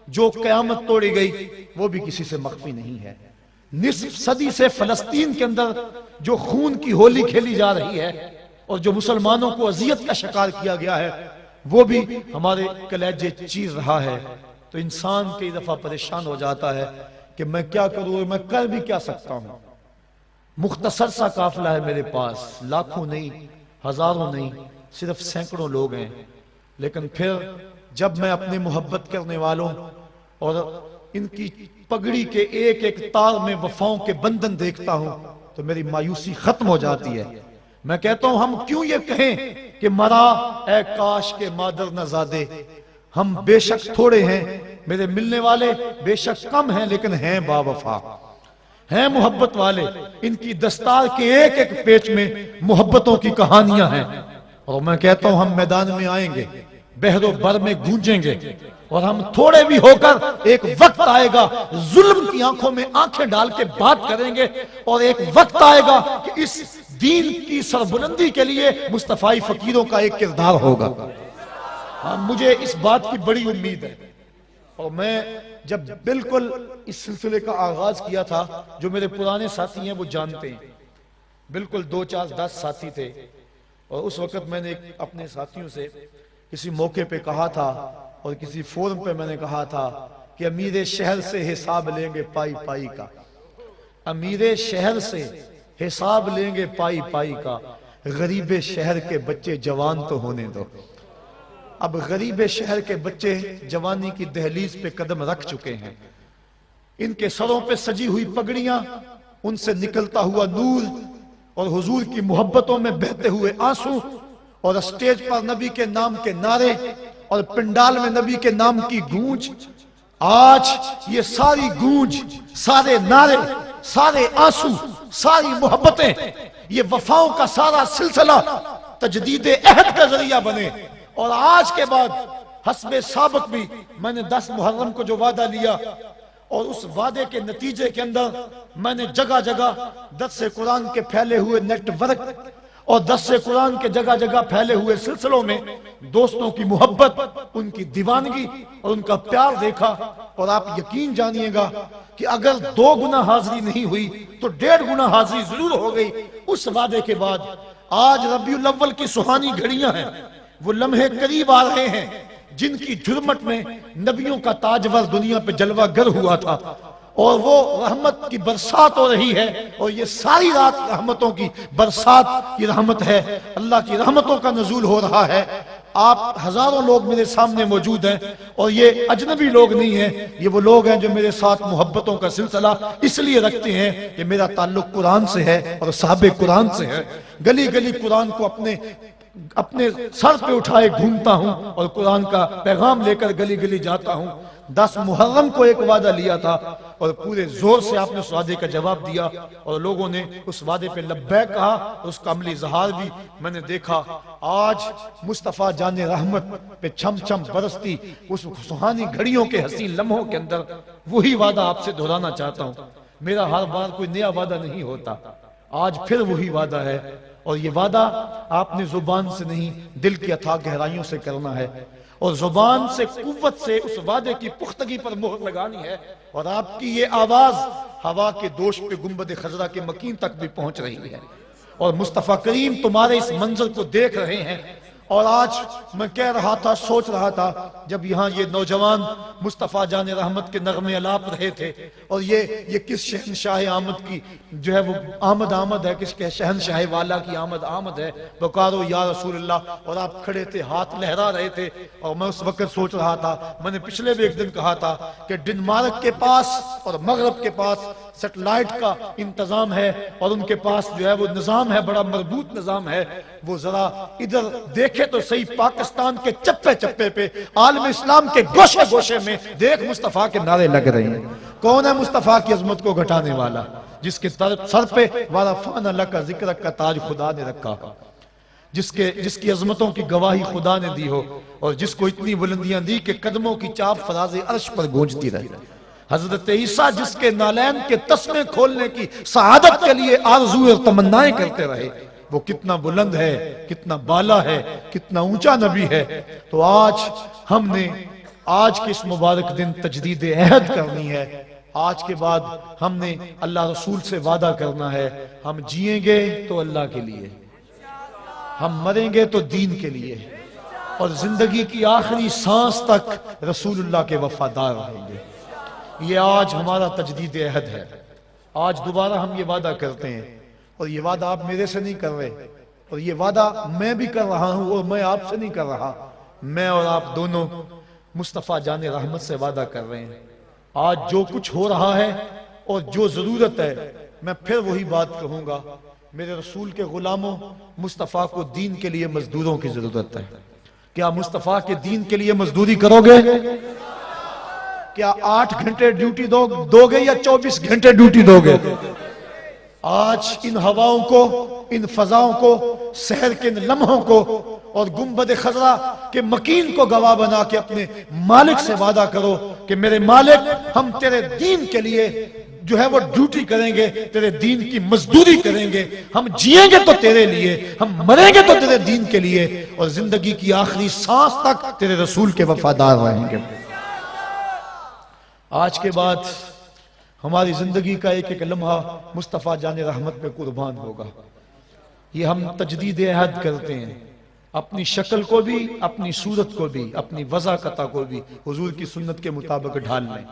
جو قیامت توڑی گئی وہ بھی کسی سے مخفی نہیں ہے۔ نصف صدی سے فلسطین کے اندر جو خون کی ہولی کھیلی جا رہی ہے اور جو مسلمانوں کو اذیت کا شکار کیا گیا ہے وہ بھی ہمارے کلیجے چیر رہا ہے۔ تو انسان کئی دفعہ پریشان ہو جاتا ہے کہ میں کیا کروں، میں کر بھی کیا سکتا ہوں۔ مختصر سا قافلہ ہے میرے پاس، لاکھوں نہیں، ہزاروں نہیں، صرف سینکڑوں لوگ ہیں، لیکن پھر جب میں اپنے محبت کرنے والوں اور ان کی پگڑی کے ایک ایک تار میں وفاؤں کے بندھن دیکھتا ہوں تو میری مایوسی ختم ہو جاتی ہے۔ میں کہتا ہوں ہم کیوں یہ کہیں کہ مرا اے کاش کے مادر نہ زادے، ہم بے شک تھوڑے ہیں، میرے ملنے والے بے شک کم ہیں، لیکن ہیں با وفا، ہیں محبت والے۔ ان کی دستار کے ایک ایک پیچ میں محبتوں کی کہانیاں ہیں، اور میں کہتا ہوں ہم میدان میں آئیں گے، بحر و بر میں گونجیں گے، اور ہم تھوڑے بھی ہو کر ایک وقت آئے گا ظلم کی آنکھوں میں آنکھیں ڈال کے بات کریں گے، اور ایک وقت آئے گا کہ اس دین کی سربلندی کے لیے مصطفی فقیروں کا ایک کردار ہوگا۔ مجھے اس بات کی بڑی امید ہے، اور میں جب بالکل اس سلسلے کا آغاز کیا تھا، جو میرے پرانے ساتھی ہیں وہ جانتے ہیں، بالکل 2 4 10 ساتھی تھے، اور اس وقت میں نے اپنے ساتھیوں سے کسی موقع پہ کہا تھا اور کسی فورم پہ میں نے کہا تھا کہ امیر شہر سے حساب لیں گے پائی پائی کا، امیر شہر سے حساب لیں گے پائی پائی کا، غریب شہر کے بچے جوان تو ہونے دو۔ اب غریب شہر کے بچے جوانی کی دہلیز پہ قدم رکھ چکے ہیں، ان کے سروں پہ سجی ہوئی پگڑیاں، ان سے نکلتا ہوا نور اور حضور کی محبتوں میں بہتے ہوئے آنسو، اور اسٹیج پر نبی کے نام کے نعرے اور پنڈال میں نبی کے نام کی گونج۔ آج یہ ساری گونج، سارے نعرے، سارے آنسو، ساری محبتیں، یہ وفاؤں کا سارا سلسلہ تجدید عہد کا ذریعہ بنے۔ اور آج کے بعد حسب سابق بھی میں نے 10 محرم کو جو وعدہ لیا، اور اس وعدے کے نتیجے کے اندر میں نے جگہ جگہ درس قرآن کے پھیلے ہوئے نیٹ ورک اور درس قرآن کے جگہ جگہ پھیلے ہوئے سلسلوں میں دوستوں کی محبت، ان کی دیوانگی اور ان کا پیار دیکھا۔ اور آپ یقین جانیے گا کہ اگر 2 گنا حاضری نہیں ہوئی تو 1.5 گنا حاضری ضرور ہو گئی اس وعدے کے بعد۔ آج ربیع الاول کی سہانی گھڑیاں ہیں، وہ لمحے قریب آ رہے ہیں جن کی جرمت میں نبیوں کا تاجور دنیا پہ جلوہ گر ہوا تھا، اور وہ رحمت کی برسات ہو رہی ہے، اور یہ ساری رات رحمتوں کی برسات کی رحمت ہے، اللہ کی رحمتوں کا نزول ہو رہا ہے۔ آپ ہزاروں لوگ میرے سامنے موجود ہیں، اور یہ اجنبی لوگ نہیں ہیں، یہ وہ لوگ ہیں جو میرے ساتھ محبتوں کا سلسلہ اس لیے رکھتے ہیں کہ میرا تعلق قرآن سے ہے اور صحاب قرآن سے ہے۔ گلی گلی قرآن کو اپنے سر پہ اٹھائے گھومتا ہوں اور قرآن کا پیغام لے کر گلی گلی جاتا ہوں۔ 10 محرم کو ایک وعدہ لیا تھا اور پورے زور سے آپ نے اس وعدے کا جواب دیا، اور لوگوں نے اس وعدے پہ لبیک کہا، اور اس کا عملی اظہار بھی میں نے دیکھا۔ آج مصطفیٰ جان رحمت پہ چھم چھم برستی اس سہانی گھڑیوں کے حسین لمحوں کے اندر وہی وعدہ آپ سے دہرانا چاہتا ہوں۔ میرا ہر بار کوئی نیا وعدہ نہیں ہوتا، آج پھر وہی وعدہ ہے، اور یہ وعدہ آپ نے زبان سے نہیں دل کی اتھاہ گہرائیوں سے کرنا ہے، اور زبان سے قوت سے اس وعدے کی پختگی پر مہر لگانی ہے، اور آپ کی یہ آواز ہوا کے دوش پہ گنبد خضرا کے مکین تک بھی پہنچ رہی ہے، اور مصطفیٰ کریم تمہارے اس منظر کو دیکھ رہے ہیں۔ اور آج میں کہہ رہا تھا، سوچ رہا تھا، جب یہاں یہ نوجوان مصطفیٰ جان رحمت کے نغمے الاپ رہے تھے، اور یہ کس شہنشاہ آمد کی جو ہے وہ آمد ہے، کس کے شہنشاہ والا کی آمد ہے، پکارو یا رسول اللہ، اور آپ کھڑے تھے، ہاتھ لہرا رہے تھے، اور میں اس وقت سوچ رہا تھا، میں نے پچھلے بھی ایک دن کہا تھا کہ ڈنمارک کے پاس اور مغرب کے پاس سیٹلائٹ کا انتظام ہے، اور ان کے پاس جو ہے وہ نظام ہے، بڑا مربوط نظام ہے۔ وہ ذرا ادھر دیکھے تو صحیح، پاکستان کے چپے چپے پہ، عالم اسلام کے گوشے گوشے میں دیکھ مصطفیٰ کے نعرے لگ رہے ہیں۔ کون ہے مصطفیٰ کی عظمت کو گھٹانے والا؟ جس کے سر پہ وَرَفَعْنَا لَكَ ذِكْرَكَ کا تاج خدا نے رکھا ہو، جس کی عظمتوں کی گواہی خدا نے دی ہو، اور جس کو اتنی بلندیاں دی کہ قدموں کی چاپ فراز عرش پر گونجتی رہی۔ حضرت عیسیٰ جس کے نالین کے تسمے کھولنے کی سعادت کے لیے آرزو اور تمنائیں کرتے رہے، وہ کتنا بلند ہے، کتنا بالا ہے، کتنا اونچا نبی ہے۔ تو آج ہم نے آج کے اس مبارک دن تجدید عہد کرنی ہے۔ آج کے بعد ہم نے اللہ رسول سے وعدہ کرنا ہے، ہم جئیں گے تو اللہ کے لیے، ہم مریں گے تو دین کے لیے، اور زندگی کی آخری سانس تک رسول اللہ کے وفادار رہیں گے۔ یہ آج ہمارا تجدید عہد ہے۔ آج دوبارہ ہم یہ وعدہ کرتے ہیں، اور یہ وعدہ آپ میرے سے نہیں کر رہے، اور یہ وعدہ میں بھی کر رہا ہوں، اور میں آپ سے نہیں کر رہا، میں اور آپ دونوں مصطفیٰ جان رحمت سے وعدہ کر رہے ہیں۔ آج جو کچھ ہو رہا ہے اور جو ضرورت ہے، میں پھر وہی بات کہوں گا، میرے رسول کے غلاموں، مصطفیٰ کو دین کے لیے مزدوروں کی ضرورت ہے۔ کیا مصطفیٰ کے دین کے لیے مزدوری کرو گے؟ کیا 8 گھنٹے ڈیوٹی دو گے یا 24 گھنٹے ڈیوٹی دو گے؟ آج ان ہواؤں کو، ان فضاؤں کو، سحر کے ان لمحوں کو، اور گنبد خضرا کے مکین کو گواہ بنا کے اپنے مالک سے وعدہ کرو کہ میرے مالک، ہم تیرے دین کے لیے جو ہے وہ ڈیوٹی کریں گے، تیرے دین کی مزدوری کریں گے، ہم جیئیں گے تو تیرے لیے، ہم مریں گے تو تیرے دین کے لیے، اور زندگی کی آخری سانس تک تیرے رسول کے وفادار رہیں گے۔ آج کے بعد ہماری زندگی کا ایک ایک لمحہ مصطفیٰ جان رحمت پہ قربان ہوگا۔ یہ ہم تجدید عہد کرتے ہیں، اپنی شکل کو بھی، اپنی صورت کو بھی، اپنی وضاقتہ کو بھی حضور کی سنت کے مطابق ڈھال لیں۔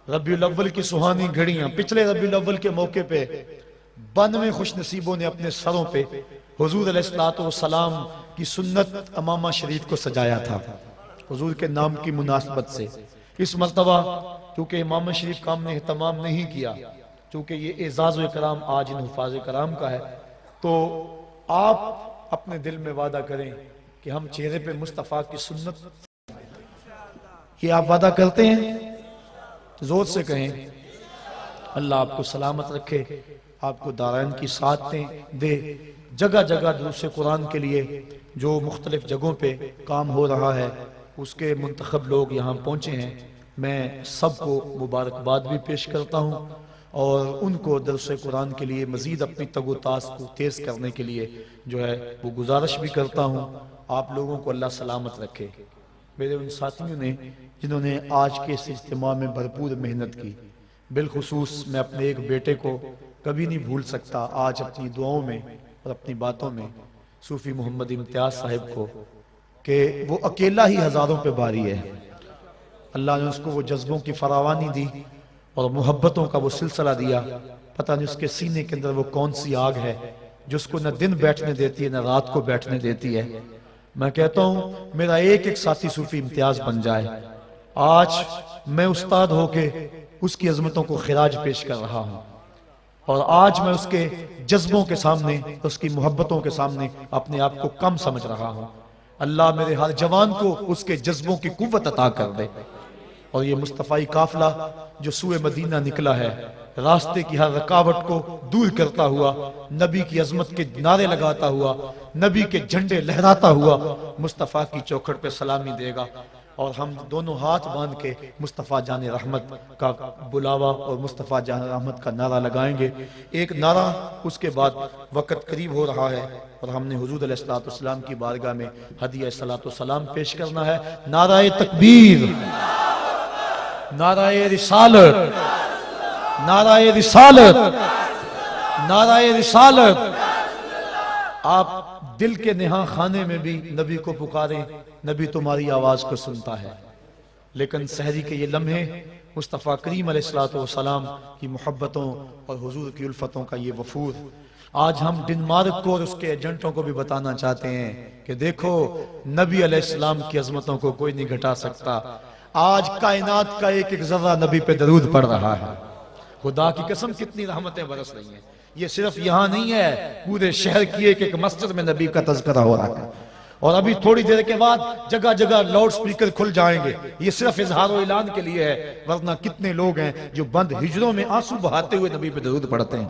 ربیع الاول کی سہانی گھڑیاں، پچھلے ربیع الاول کے موقع پہ 92 خوش نصیبوں نے اپنے سروں پہ حضور علیہ الصلوۃ والسلام کی سنت امامہ شریف کو سجایا تھا حضور کے نام کی مناسبت سے۔ اس مرتبہ چونکہ امامہ شریف کا ہم نے اہتمام نہیں کیا، چونکہ یہ اعزاز و اکرام آج ان حفاظ کرام کا ہے، تو آپ اپنے دل میں وعدہ کریں کہ ہم چہرے پہ مصطفیٰ کی سنت، یہ آپ وعدہ کرتے ہیں؟ زور سے کہیں۔ اللہ آپ کو سلامت رکھے، آپ کو دارین کی سعادتیں دے۔ جگہ جگہ دروس قرآن کے لیے جو مختلف جگہوں پہ کام ہو رہا ہے، اس کے منتخب لوگ یہاں پہنچے ہیں، میں سب کو مبارکباد بھی پیش کرتا ہوں، اور ان کو درس قرآن کے لیے مزید اپنی تگ و تاس کو تیز کرنے کے لیے جو ہے وہ گزارش بھی کرتا ہوں۔ آپ لوگوں کو اللہ سلامت رکھے۔ میرے ان ساتھیوں نے جنہوں نے آج کے اس اجتماع میں بھرپور محنت کی، بالخصوص میں اپنے ایک بیٹے کو کبھی نہیں بھول سکتا، آج اپنی دعاؤں میں اور اپنی باتوں میں، صوفی محمد امتیاز صاحب کو، کہ وہ اکیلا ہی ہزاروں پہ باری ہے۔ اللہ نے اس کو وہ جذبوں کی فراوانی دی اور محبتوں کا وہ سلسلہ دیا، پتہ نہیں اس کے سینے کے اندر وہ کون سی آگ ہے جس کو نہ دن بیٹھنے دیتی ہے نہ رات کو بیٹھنے دیتی ہے۔ میں کہتا ہوں میرا ایک ایک ساتھی صوفی امتیاز بن جائے۔ آج میں استاد ہو کے اس کی عظمتوں کو خراج پیش کر رہا ہوں، اور آج میں اس کے جذبوں کے سامنے، اس کی محبتوں کے سامنے اپنے آپ کو کم سمجھ رہا ہوں۔ اللہ میرے ہر جوان کو اس کے جذبوں کی قوت عطا کر دے، اور یہ مصطفی قافلہ جو سوئے مدینہ نکلا ہے، راستے کی ہر رکاوٹ کو دور کرتا ہوا، نبی کی عظمت کے نعرے لگاتا ہوا، نبی کے جھنڈے لہراتا ہوا مصطفیٰ کی چوکھٹ پہ سلامی دے گا، اور ہم دونوں ہاتھ باندھ کے مصطفیٰ جان رحمت کا بلاوا اور مصطفیٰ جان رحمت کا نعرہ لگائیں گے۔ ایک نعرہ، اس کے بعد وقت قریب ہو رہا ہے اور ہم نے حضور علیہ السلام کی بارگاہ میں ہدیہ صلاۃ و سلام پیش کرنا ہے۔ نعرہ تکبیر، نعرہ رسالت، نعرہ رسالت، نعرہ رسالت۔ آپ دل کے نہاں خانے میں بھی نبی کو پکاریں، نبی تمہاری آواز کو سنتا ہے، لیکن سحری کے یہ لمحے مصطفیٰ کریم علیہ السلام کی محبتوں اور حضور کی الفتوں کا یہ وفور، آج ہم ڈنمارک کو اور اس کے ایجنٹوں کو بھی بتانا چاہتے ہیں کہ دیکھو نبی علیہ السلام کی عظمتوں کو کوئی نہیں گھٹا سکتا۔ آج کائنات کا ایک ایک ذرہ نبی پہ درود پڑھ رہا ہے۔ خدا کی قسم کتنی رحمتیں برس رہی ہیں۔ یہ صرف یہاں نہیں ہے، پورے شہر کی ایک ایک مسجد میں نبی کا تذکرہ ہو رہا ہے، اور ابھی تھوڑی دیر کے بعد جگہ جگہ لاؤڈ سپیکر کھل جائیں گے۔ یہ صرف اظہار و اعلان کے لیے ہے، ورنہ کتنے لوگ ہیں جو بند ہجروں میں آنسو بہاتے ہوئے نبی پہ درود پڑھتے ہیں۔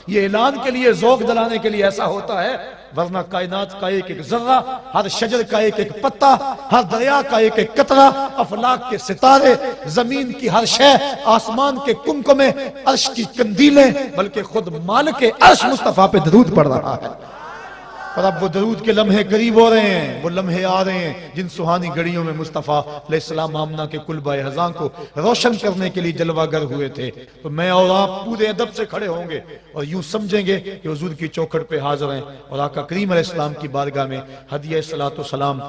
یہ اعلان کے لیے، ذوق دلانے کے لیے ایسا ہوتا ہے، ورنہ کائنات کا ایک ایک ذرہ، ہر شجر کا ایک ایک پتا، ہر دریا کا ایک ایک قطرہ، افلاک کے ستارے، زمین کی ہر شے، آسمان کے کمکمے، عرش کی کندیلیں، بلکہ خود مالک عرش مصطفیٰ پہ درود پڑھ رہا ہے۔ اور اب وہ درود کے لمحے قریب ہو رہے ہیں، وہ لمحے آ رہے ہیں جن سہانی گھڑیوں میں مصطفیٰ علیہ السلام آمنہ کے کلبہ ہزاں کو روشن کرنے کے لیے جلوہ گر ہوئے تھے۔ تو میں اور آپ پورے ادب سے کھڑے ہوں گے اور یوں سمجھیں گے کہ حضور کی چوکھٹ پہ حاضر ہیں اور آقا کریم علیہ السلام کی بارگاہ میں ہدیہ صلاۃ و سلام